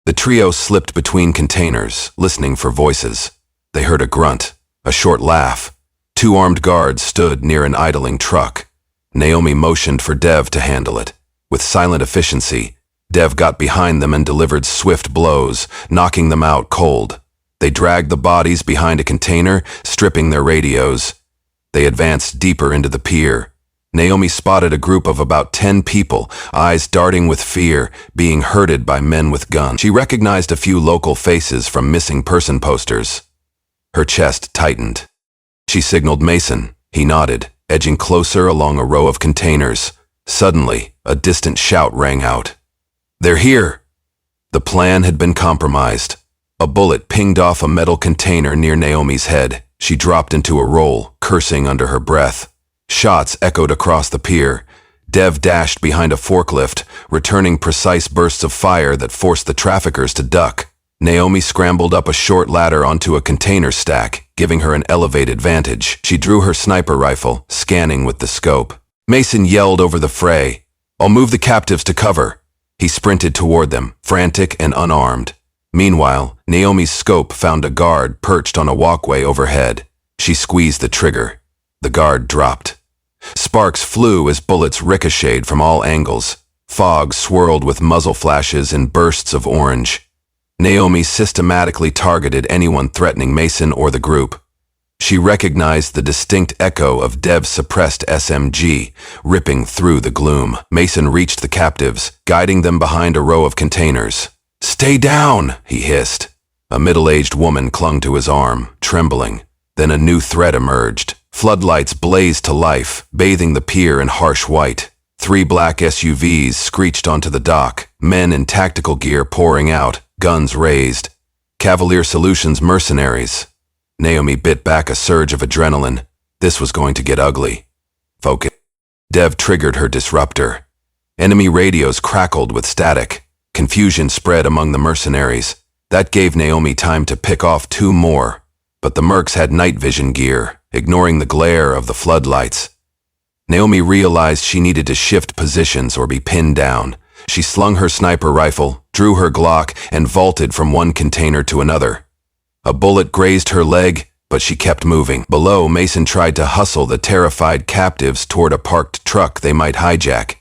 The trio slipped between containers, listening for voices. They heard a grunt, a short laugh. Two armed guards stood near an idling truck. Naomi motioned for Dev to handle it. With silent efficiency, Dev got behind them and delivered swift blows, knocking them out cold. They dragged the bodies behind a container, stripping their radios. They advanced deeper into the pier. Naomi spotted a group of about 10 people, eyes darting with fear, being herded by men with guns. She recognized a few local faces from missing person posters. Her chest tightened. She signaled Mason. He nodded, edging closer along a row of containers. Suddenly, a distant shout rang out. "They're here!" The plan had been compromised. A bullet pinged off a metal container near Naomi's head. She dropped into a roll, cursing under her breath. Shots echoed across the pier. Dev dashed behind a forklift, returning precise bursts of fire that forced the traffickers to duck. Naomi scrambled up a short ladder onto a container stack, giving her an elevated vantage. She drew her sniper rifle, scanning with the scope. Mason yelled over the fray, "I'll move the captives to cover." He sprinted toward them, frantic and unarmed. Meanwhile, Naomi's scope found a guard perched on a walkway overhead. She squeezed the trigger. The guard dropped. Sparks flew as bullets ricocheted from all angles. Fog swirled with muzzle flashes and bursts of orange. Naomi systematically targeted anyone threatening Mason or the group. She recognized the distinct echo of Dev's suppressed SMG, ripping through the gloom. Mason reached the captives, guiding them behind a row of containers. "Stay down!" he hissed. A middle-aged woman clung to his arm, trembling. Then a new threat emerged. Floodlights blazed to life, bathing the pier in harsh white. 3 black SUVs screeched onto the dock, men in tactical gear pouring out, guns raised. Cavalier Solutions mercenaries. Naomi bit back a surge of adrenaline. This was going to get ugly. Focus. Dev triggered her disruptor. Enemy radios crackled with static. Confusion spread among the mercenaries. That gave Naomi time to pick off 2 more. But the mercs had night vision gear, ignoring the glare of the floodlights. Naomi realized she needed to shift positions or be pinned down. She slung her sniper rifle, drew her Glock, and vaulted from one container to another. A bullet grazed her leg, but she kept moving. Below, Mason tried to hustle the terrified captives toward a parked truck they might hijack.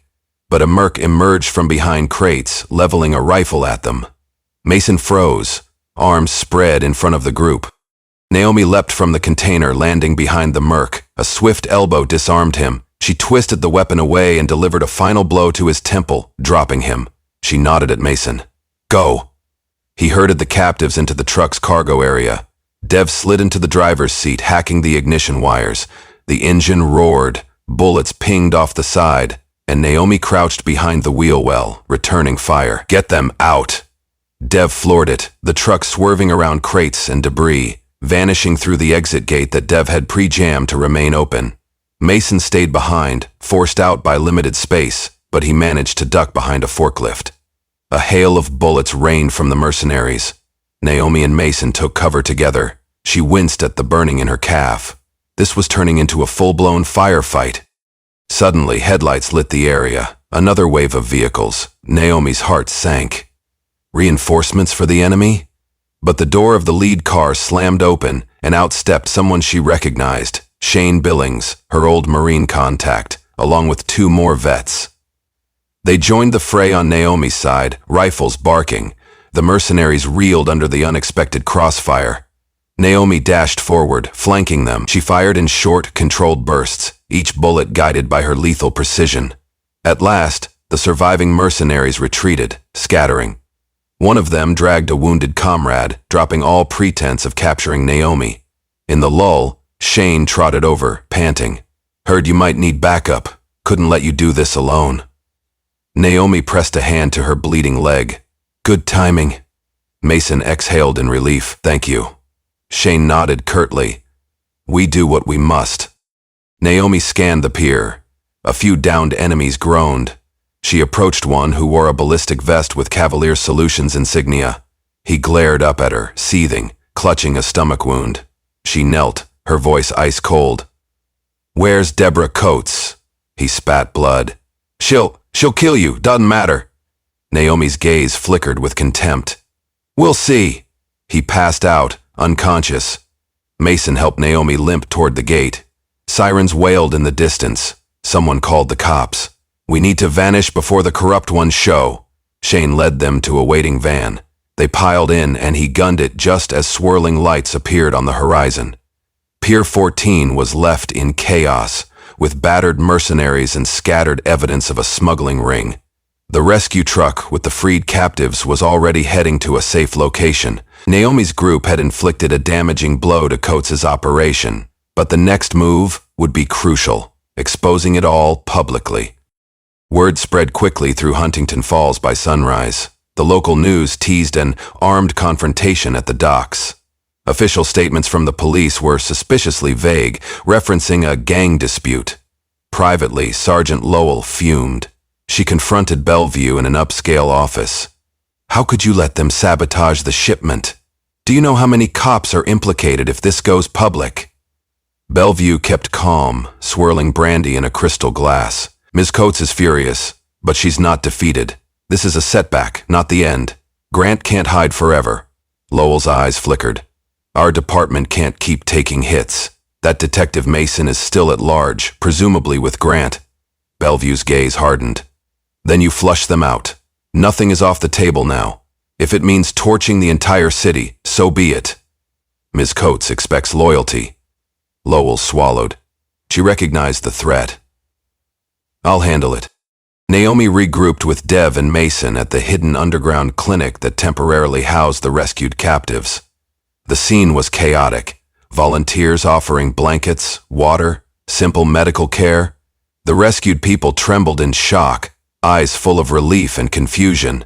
But a merc emerged from behind crates, leveling a rifle at them. Mason froze, arms spread in front of the group. Naomi leapt from the container, landing behind the merc. A swift elbow disarmed him. She twisted the weapon away and delivered a final blow to his temple, dropping him. She nodded at Mason. "Go." He herded the captives into the truck's cargo area. Dev slid into the driver's seat, hacking the ignition wires. The engine roared, bullets pinged off the side, and Naomi crouched behind the wheel well, returning fire. "Get them out." Dev floored it, the truck swerving around crates and debris, vanishing through the exit gate that Dev had pre-jammed to remain open. Mason stayed behind, forced out by limited space, but he managed to duck behind a forklift. A hail of bullets rained from the mercenaries. Naomi and Mason took cover together. She winced at the burning in her calf. This was turning into a full-blown firefight. Suddenly, headlights lit the area. Another wave of vehicles. Naomi's heart sank. Reinforcements for the enemy? But the door of the lead car slammed open, and out stepped someone she recognized. Shane Billings, her old Marine contact, along with 2 more vets. They joined the fray on Naomi's side, rifles barking. The mercenaries reeled under the unexpected crossfire. Naomi dashed forward, flanking them. She fired in short, controlled bursts, each bullet guided by her lethal precision. At last, the surviving mercenaries retreated, scattering. One of them dragged a wounded comrade, dropping all pretense of capturing Naomi. In the lull, Shane trotted over, panting. "Heard you might need backup. Couldn't let you do this alone." Naomi pressed a hand to her bleeding leg. "Good timing." Mason exhaled in relief. "Thank you." Shane nodded curtly. We do what we must. Naomi scanned the pier. A few downed enemies groaned. She approached one who wore a ballistic vest with Cavalier Solutions insignia. He glared up at her, seething, clutching a stomach wound. She knelt, her voice ice-cold. "Where's Deborah Coates?" He spat blood. She'll kill you, doesn't matter." Naomi's gaze flickered with contempt. "We'll see." He passed out, unconscious. Mason helped Naomi limp toward the gate. Sirens wailed in the distance. Someone called the cops. "We need to vanish before the corrupt ones show." Shane led them to a waiting van. They piled in and he gunned it just as swirling lights appeared on the horizon. Pier 14 was left in chaos, with battered mercenaries and scattered evidence of a smuggling ring. The rescue truck with the freed captives was already heading to a safe location. Naomi's group had inflicted a damaging blow to Coates' operation, but the next move would be crucial, exposing it all publicly. Word spread quickly through Huntington Falls by sunrise. The local news teased an armed confrontation at the docks. Official statements from the police were suspiciously vague, referencing a gang dispute. Privately, Sergeant Lowell fumed. She confronted Bellevue in an upscale office. "How could you let them sabotage the shipment? Do you know how many cops are implicated if this goes public?" Bellevue kept calm, swirling brandy in a crystal glass. "Ms. Coates is furious, but she's not defeated. This is a setback, not the end. Grant can't hide forever." Lowell's eyes flickered. "Our department can't keep taking hits. That Detective Mason is still at large, presumably with Grant." Bellevue's gaze hardened. "Then you flush them out. Nothing is off the table now. If it means torching the entire city, so be it." "Ms. Coates expects loyalty." Lowell swallowed. She recognized the threat. "I'll handle it." Naomi regrouped with Dev and Mason at the hidden underground clinic that temporarily housed the rescued captives. The scene was chaotic. Volunteers offering blankets, water, simple medical care. The rescued people trembled in shock, eyes full of relief and confusion.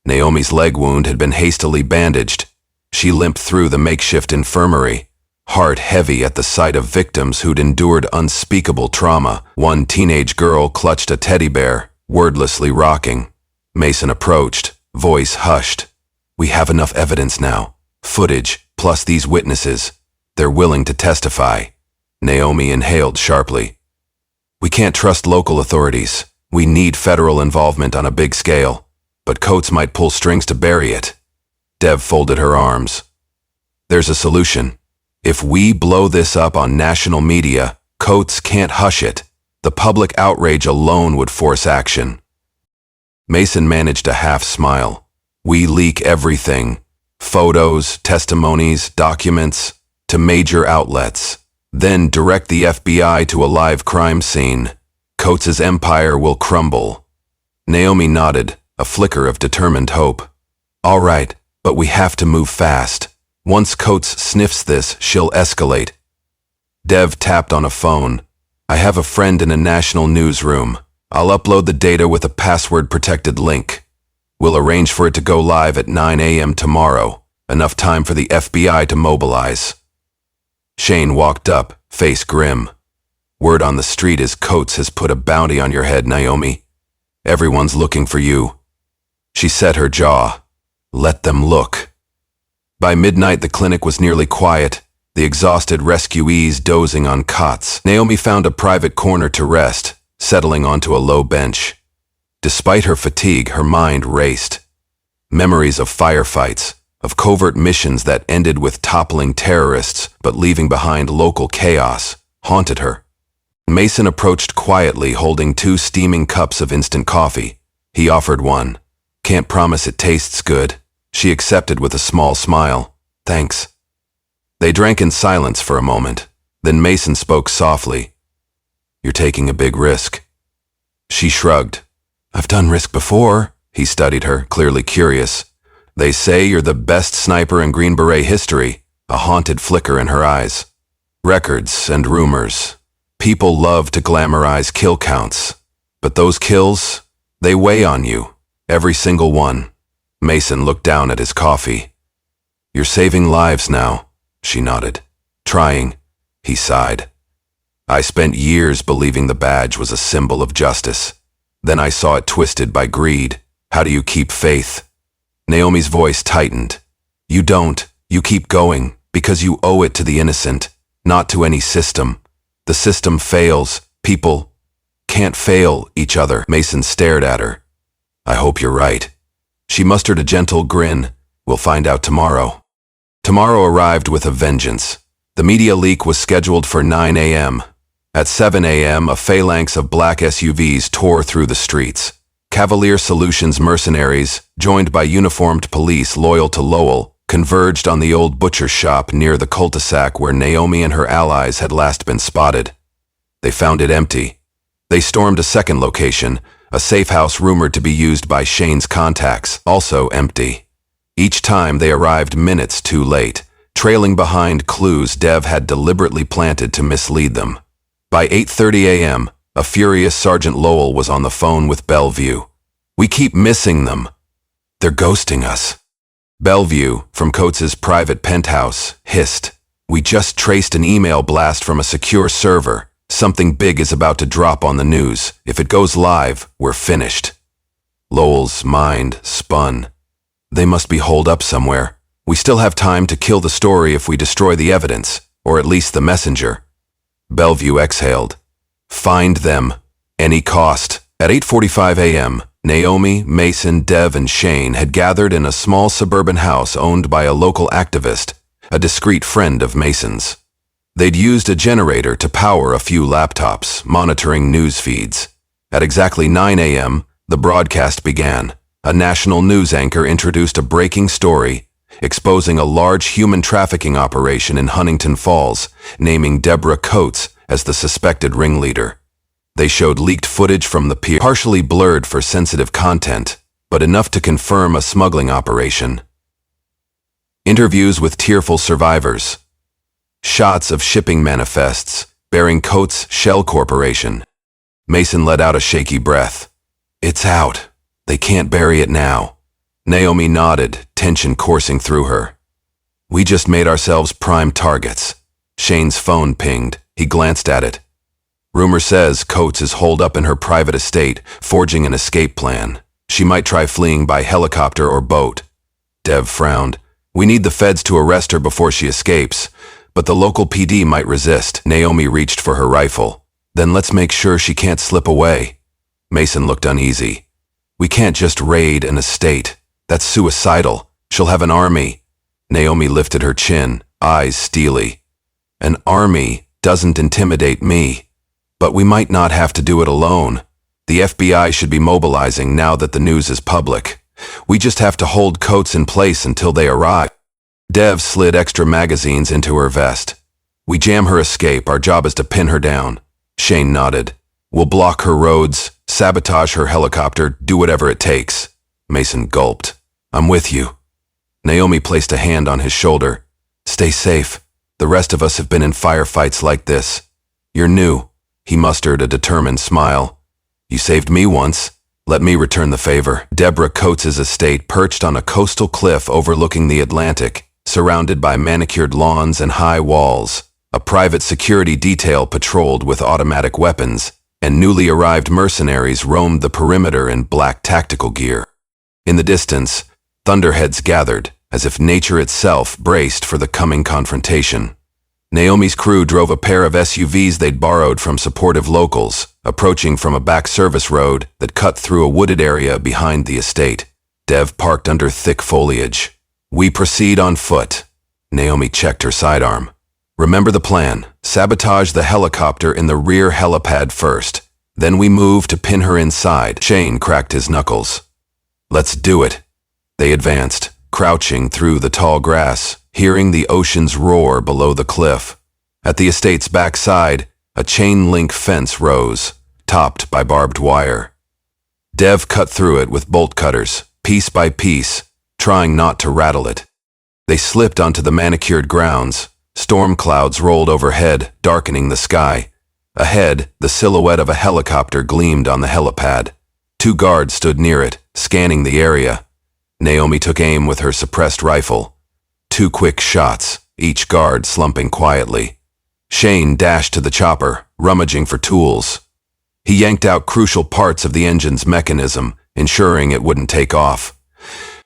Naomi's leg wound had been hastily bandaged. She limped through the makeshift infirmary, heart heavy at the sight of victims who'd endured unspeakable trauma. One teenage girl clutched a teddy bear, wordlessly rocking. Mason approached, voice hushed. "We have enough evidence now. Footage, plus these witnesses. They're willing to testify." Naomi inhaled sharply. "We can't trust local authorities. We need federal involvement on a big scale. But Coates might pull strings to bury it." Dev folded her arms. "There's a solution. If we blow this up on national media, Coates can't hush it. The public outrage alone would force action." Mason managed a half smile. "We leak everything. Photos, testimonies, documents, to major outlets. Then direct the FBI to a live crime scene. Coates' empire will crumble." Naomi nodded, a flicker of determined hope. "All right, but we have to move fast. Once Coates sniffs this, she'll escalate." Dev tapped on a phone. "I have a friend in a national newsroom. I'll upload the data with a password-protected link. We'll arrange for it to go live at 9 a.m. tomorrow, enough time for the FBI to mobilize." Shane walked up, face grim. "Word on the street is Coates has put a bounty on your head, Naomi. Everyone's looking for you." She set her jaw. "Let them look." By midnight, the clinic was nearly quiet, the exhausted rescuees dozing on cots. Naomi found a private corner to rest, settling onto a low bench. Despite her fatigue, her mind raced. Memories of firefights, of covert missions that ended with toppling terrorists but leaving behind local chaos, haunted her. Mason approached quietly, holding 2 steaming cups of instant coffee. He offered one. "Can't promise it tastes good." She accepted with a small smile. "Thanks." They drank in silence for a moment. Then Mason spoke softly. "You're taking a big risk." She shrugged. "I've done risk before." He studied her, clearly curious. "They say you're the best sniper in Green Beret history," a haunted flicker in her eyes. "Records and rumors. People love to glamorize kill counts. But those kills, they weigh on you. Every single one." Mason looked down at his coffee. "You're saving lives now," she nodded. "Trying. He sighed. I spent years believing the badge was a symbol of justice. Then I saw it twisted by greed. How do you keep faith? Naomi's voice tightened. You don't. You keep going, because you owe it to the innocent, not to any system. The system fails. People can't fail each other. Mason stared at her. I hope you're right. She mustered a gentle grin. We'll find out tomorrow. Tomorrow arrived with a vengeance. The media leak was scheduled for 9 a.m. At 7 a.m., a phalanx of black SUVs tore through the streets. Cavalier Solutions mercenaries, joined by uniformed police loyal to Lowell, converged on the old butcher shop near the cul-de-sac where Naomi and her allies had last been spotted. They found it empty. They stormed a second location, a safe house rumored to be used by Shane's contacts, also empty. Each time they arrived minutes too late, trailing behind clues Dev had deliberately planted to mislead them. By 8:30 a.m., a furious Sergeant Lowell was on the phone with Bellevue. We keep missing them. They're ghosting us. Bellevue, from Coates's private penthouse, hissed. We just traced an email blast from a secure server. Something big is about to drop on the news. If it goes live, we're finished. Lowell's mind spun. They must be holed up somewhere. We still have time to kill the story if we destroy the evidence, or at least the messenger. Bellevue exhaled. Find them. Any cost. At 8:45 a.m., Naomi, Mason, Dev, and Shane had gathered in a small suburban house owned by a local activist, a discreet friend of Mason's. They'd used a generator to power a few laptops, monitoring news feeds. At exactly 9 a.m., the broadcast began. A national news anchor introduced a breaking story, exposing a large human trafficking operation in Huntington Falls, naming Deborah Coates as the suspected ringleader. They showed leaked footage from the pier, partially blurred for sensitive content, but enough to confirm a smuggling operation. Interviews with tearful survivors. Shots of shipping manifests bearing Coates Shell Corporation. Mason let out a shaky breath. It's out. They can't bury it now. Naomi nodded, tension coursing through her. We just made ourselves prime targets. Shane's phone pinged. He glanced at it. Rumor says Coates is holed up in her private estate, forging an escape plan. She might try fleeing by helicopter or boat. Dev frowned. We need the feds to arrest her before she escapes, but the local PD might resist. Naomi reached for her rifle. Then let's make sure she can't slip away. Mason looked uneasy. We can't just raid an estate. That's suicidal. She'll have an army. Naomi lifted her chin, eyes steely. An army doesn't intimidate me. But we might not have to do it alone. The FBI should be mobilizing now that the news is public. We just have to hold Coates in place until they arrive. Dev slid extra magazines into her vest. We jam her escape. Our job is to pin her down. Shane nodded. We'll block her roads, sabotage her helicopter, do whatever it takes. Mason gulped. I'm with you. Naomi placed a hand on his shoulder. Stay safe. The rest of us have been in firefights like this. You're new. He mustered a determined smile. You saved me once. Let me return the favor. Deborah Coates's estate perched on a coastal cliff overlooking the Atlantic, surrounded by manicured lawns and high walls. A private security detail patrolled with automatic weapons, and newly arrived mercenaries roamed the perimeter in black tactical gear. In the distance, thunderheads gathered, as if nature itself braced for the coming confrontation. Naomi's crew drove a pair of SUVs they'd borrowed from supportive locals, approaching from a back service road that cut through a wooded area behind the estate. Dev parked under thick foliage. We proceed on foot. Naomi checked her sidearm. Remember the plan. Sabotage the helicopter in the rear helipad first. Then we move to pin her inside. Shane cracked his knuckles. Let's do it. They advanced, crouching through the tall grass, hearing the ocean's roar below the cliff. At the estate's backside, a chain-link fence rose, topped by barbed wire. Dev cut through it with bolt cutters, piece by piece, trying not to rattle it. They slipped onto the manicured grounds. Storm clouds rolled overhead, darkening the sky. Ahead, the silhouette of a helicopter gleamed on the helipad. 2 guards stood near it, scanning the area. Naomi took aim with her suppressed rifle. 2 quick shots, each guard slumping quietly. Shane dashed to the chopper, rummaging for tools. He yanked out crucial parts of the engine's mechanism, ensuring it wouldn't take off.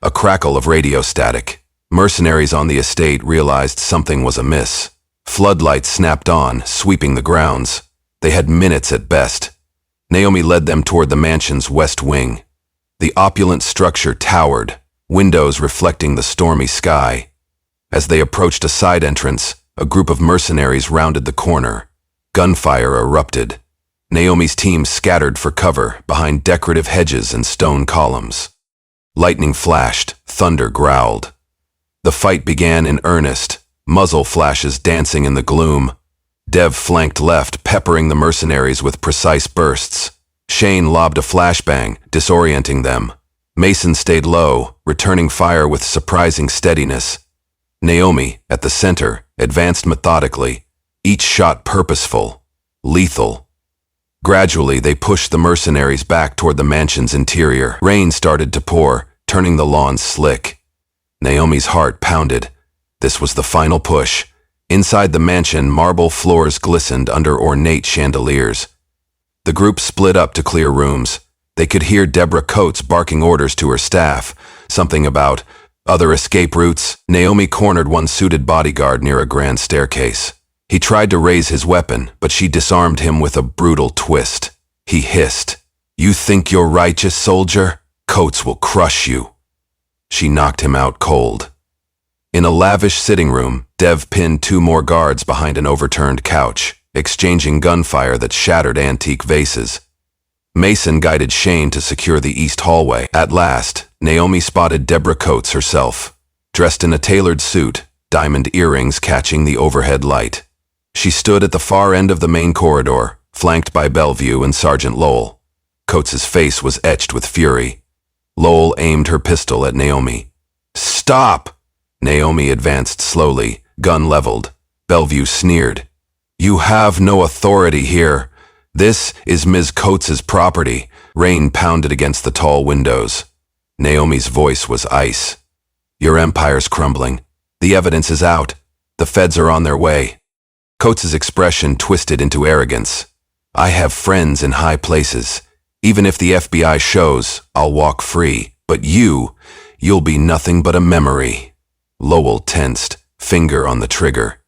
A crackle of radio static. Mercenaries on the estate realized something was amiss. Floodlights snapped on, sweeping the grounds. They had minutes at best. Naomi led them toward the mansion's west wing. The opulent structure towered, windows reflecting the stormy sky. As they approached a side entrance, a group of mercenaries rounded the corner. Gunfire erupted. Naomi's team scattered for cover behind decorative hedges and stone columns. Lightning flashed, thunder growled. The fight began in earnest, muzzle flashes dancing in the gloom. Dev flanked left, peppering the mercenaries with precise bursts. Shane lobbed a flashbang, disorienting them. Mason stayed low, returning fire with surprising steadiness. Naomi, at the center, advanced methodically, each shot purposeful, lethal. Gradually, they pushed the mercenaries back toward the mansion's interior. Rain started to pour, turning the lawn slick. Naomi's heart pounded. This was the final push. Inside the mansion, marble floors glistened under ornate chandeliers. The group split up to clear rooms. They could hear Deborah Coates barking orders to her staff, something about other escape routes. Naomi cornered one suited bodyguard near a grand staircase. He tried to raise his weapon, but she disarmed him with a brutal twist. He hissed, "You think you're righteous, soldier? Coates will crush you." She knocked him out cold. In a lavish sitting room, Dev pinned two more guards behind an overturned couch, exchanging gunfire that shattered antique vases. Mason guided Shane to secure the east hallway. At last, Naomi spotted Deborah Coates herself, dressed in a tailored suit, diamond earrings catching the overhead light. She stood at the far end of the main corridor, flanked by Bellevue and Sergeant Lowell. Coates's face was etched with fury. Lowell aimed her pistol at Naomi. "Stop!" Naomi advanced slowly, gun leveled. Bellevue sneered. "You have no authority here. This is Ms. Coates's property." Rain pounded against the tall windows. Naomi's voice was ice. "Your empire's crumbling. The evidence is out. The feds are on their way." Coates's expression twisted into arrogance. "I have friends in high places. Even if the FBI shows, I'll walk free. But you'll be nothing but a memory." Lowell tensed, finger on the trigger.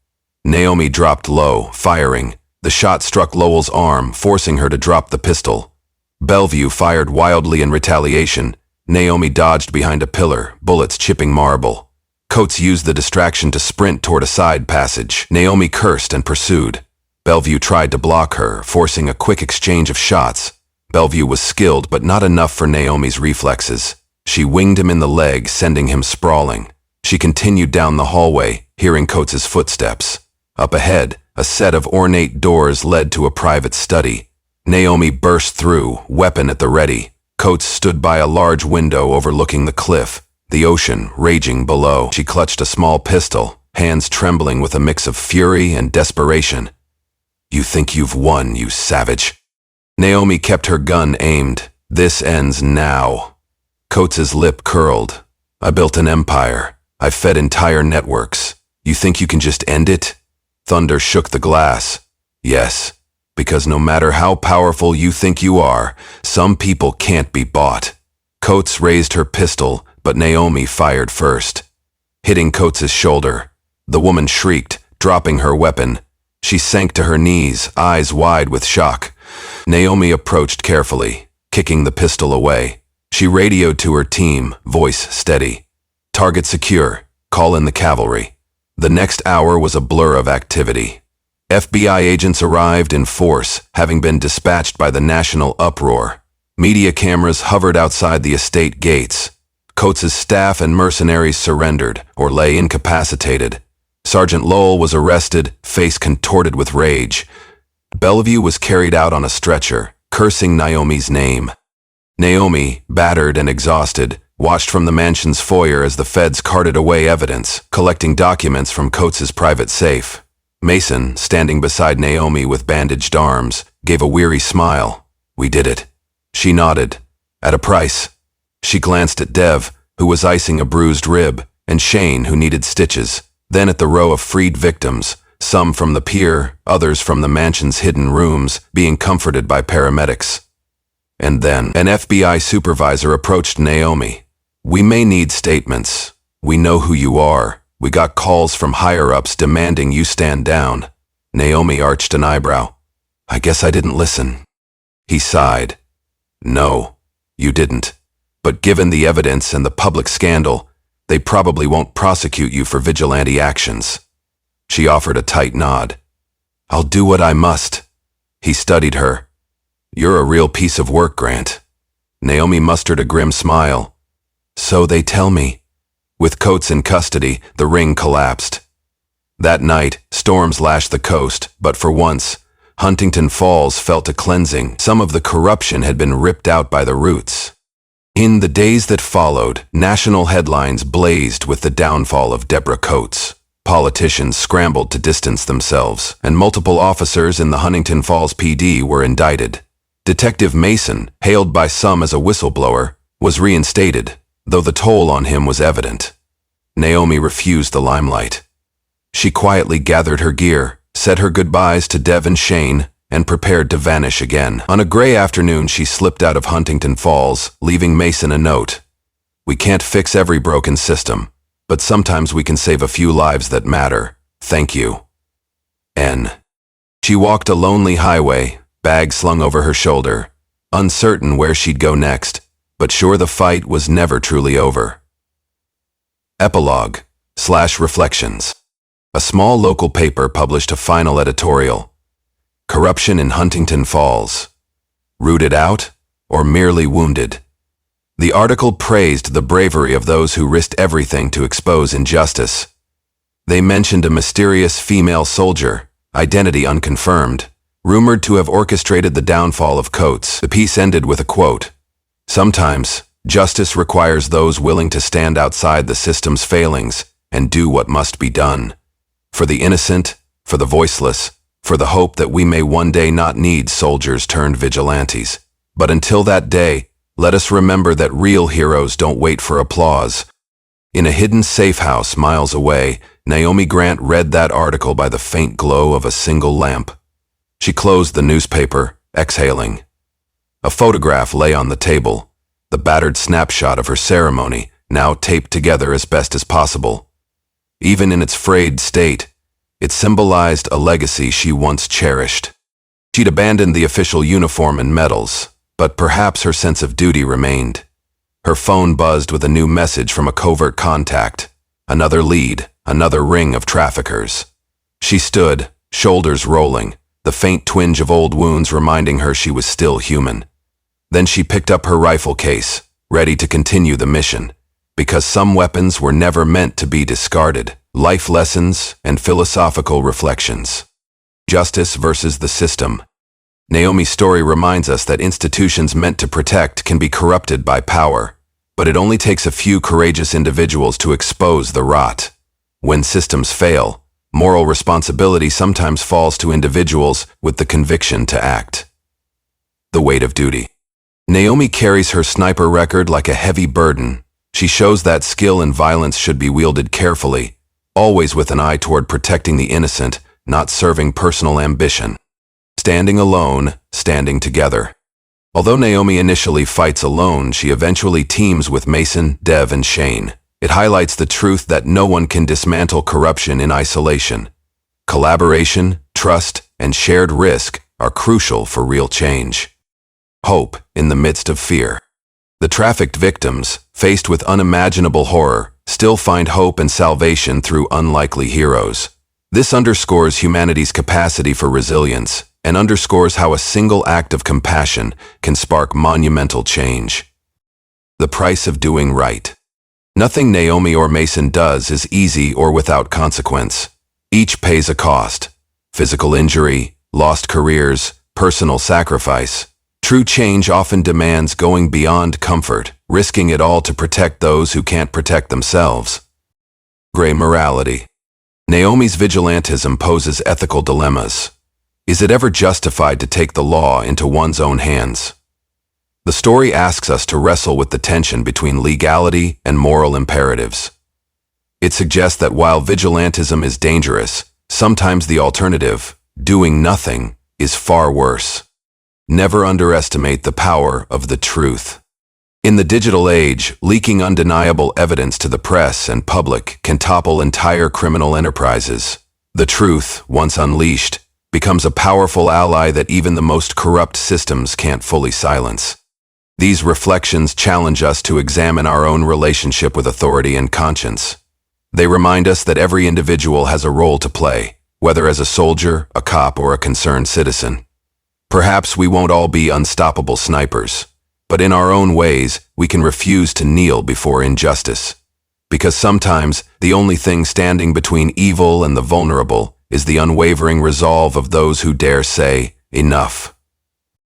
Naomi dropped low, firing. The shot struck Lowell's arm, forcing her to drop the pistol. Bellevue fired wildly in retaliation. Naomi dodged behind a pillar, bullets chipping marble. Coates used the distraction to sprint toward a side passage. Naomi cursed and pursued. Bellevue tried to block her, forcing a quick exchange of shots. Bellevue was skilled, but not enough for Naomi's reflexes. She winged him in the leg, sending him sprawling. She continued down the hallway, hearing Coates's footsteps. Up ahead, a set of ornate doors led to a private study. Naomi burst through, weapon at the ready. Coates stood by a large window overlooking the cliff, the ocean raging below. She clutched a small pistol, hands trembling with a mix of fury and desperation. "You think you've won, you savage." Naomi kept her gun aimed. "This ends now." Coates's lip curled. "I built an empire. I fed entire networks. You think you can just end it?" Thunder shook the glass. "Yes, because no matter how powerful you think you are, some people can't be bought." Coates raised her pistol, but Naomi fired first. Hitting Coates's shoulder, the woman shrieked, dropping her weapon. She sank to her knees, eyes wide with shock. Naomi approached carefully, kicking the pistol away. She radioed to her team, voice steady. "Target secure. Call in the cavalry." The next hour was a blur of activity. FBI agents arrived in force, having been dispatched by the national uproar. Media cameras hovered outside the estate gates. Coates's staff and mercenaries surrendered or lay incapacitated. Sergeant Lowell was arrested, face contorted with rage. Bellevue was carried out on a stretcher, cursing Naomi's name. Naomi, battered and exhausted, watched from the mansion's foyer as the feds carted away evidence, collecting documents from Coates's private safe. Mason, standing beside Naomi with bandaged arms, gave a weary smile. "We did it." She nodded. "At a price." She glanced at Dev, who was icing a bruised rib, and Shane, who needed stitches, then at the row of freed victims, some from the pier, others from the mansion's hidden rooms, being comforted by paramedics. And then, an FBI supervisor approached Naomi. "We may need statements. We know who you are. We got calls from higher-ups demanding you stand down." Naomi arched an eyebrow. "I guess I didn't listen." He sighed. "No, you didn't. But given the evidence and the public scandal, they probably won't prosecute you for vigilante actions." She offered a tight nod. "I'll do what I must." He studied her. "You're a real piece of work, Grant." Naomi mustered a grim smile. "So they tell me." With Coates in custody, the ring collapsed. That night, storms lashed the coast, but for once, Huntington Falls felt a cleansing. Some of the corruption had been ripped out by the roots. In the days that followed, national headlines blazed with the downfall of Deborah Coates. Politicians scrambled to distance themselves, and multiple officers in the Huntington Falls PD were indicted. Detective Mason, hailed by some as a whistleblower, was reinstated, though the toll on him was evident. Naomi refused the limelight. She quietly gathered her gear, said her goodbyes to Dev and Shane, and prepared to vanish again. On a gray afternoon, she slipped out of Huntington Falls, leaving Mason a note. "We can't fix every broken system, but sometimes we can save a few lives that matter. Thank you. N." She walked a lonely highway, bag slung over her shoulder, uncertain where she'd go next, but sure the fight was never truly over. Epilogue/Reflections. A small local paper published a final editorial. Corruption in Huntington Falls. Rooted out or merely wounded? The article praised the bravery of those who risked everything to expose injustice. They mentioned a mysterious female soldier, identity unconfirmed, rumored to have orchestrated the downfall of Coates. The piece ended with a quote. "Sometimes, justice requires those willing to stand outside the system's failings and do what must be done. For the innocent, for the voiceless, for the hope that we may one day not need soldiers turned vigilantes. But until that day, let us remember that real heroes don't wait for applause." In a hidden safe house miles away, Naomi Grant read that article by the faint glow of a single lamp. She closed the newspaper, exhaling. A photograph lay on the table, the battered snapshot of her ceremony, now taped together as best as possible. Even in its frayed state, it symbolized a legacy she once cherished. She'd abandoned the official uniform and medals, but perhaps her sense of duty remained. Her phone buzzed with a new message from a covert contact. Another lead, another ring of traffickers. She stood, shoulders rolling, the faint twinge of old wounds reminding her she was still human. Then she picked up her rifle case, ready to continue the mission. Because some weapons were never meant to be discarded. Life lessons and philosophical reflections. Justice versus the system. Naomi's story reminds us that institutions meant to protect can be corrupted by power, but it only takes a few courageous individuals to expose the rot. When systems fail, moral responsibility sometimes falls to individuals with the conviction to act. The weight of duty. Naomi carries her sniper record like a heavy burden. She shows that skill in violence should be wielded carefully, always with an eye toward protecting the innocent, not serving personal ambition. Standing alone, standing together. Although Naomi initially fights alone, she eventually teams with Mason, Dev, and Shane. It highlights the truth that no one can dismantle corruption in isolation. Collaboration, trust, and shared risk are crucial for real change. Hope in the midst of fear. The trafficked victims, faced with unimaginable horror, still find hope and salvation through unlikely heroes. This underscores humanity's capacity for resilience and underscores how a single act of compassion can spark monumental change. The price of doing right. Nothing Naomi or Mason does is easy or without consequence. Each pays a cost. Physical injury, lost careers, personal sacrifice. True change often demands going beyond comfort, risking it all to protect those who can't protect themselves. Gray morality. Naomi's vigilantism poses ethical dilemmas. Is it ever justified to take the law into one's own hands? The story asks us to wrestle with the tension between legality and moral imperatives. It suggests that while vigilantism is dangerous, sometimes the alternative, doing nothing, is far worse. Never underestimate the power of the truth. In the digital age, leaking undeniable evidence to the press and public can topple entire criminal enterprises. The truth, once unleashed, becomes a powerful ally that even the most corrupt systems can't fully silence. These reflections challenge us to examine our own relationship with authority and conscience. They remind us that every individual has a role to play, whether as a soldier, a cop, or a concerned citizen. Perhaps we won't all be unstoppable snipers, but in our own ways, we can refuse to kneel before injustice. Because sometimes, the only thing standing between evil and the vulnerable is the unwavering resolve of those who dare say, enough.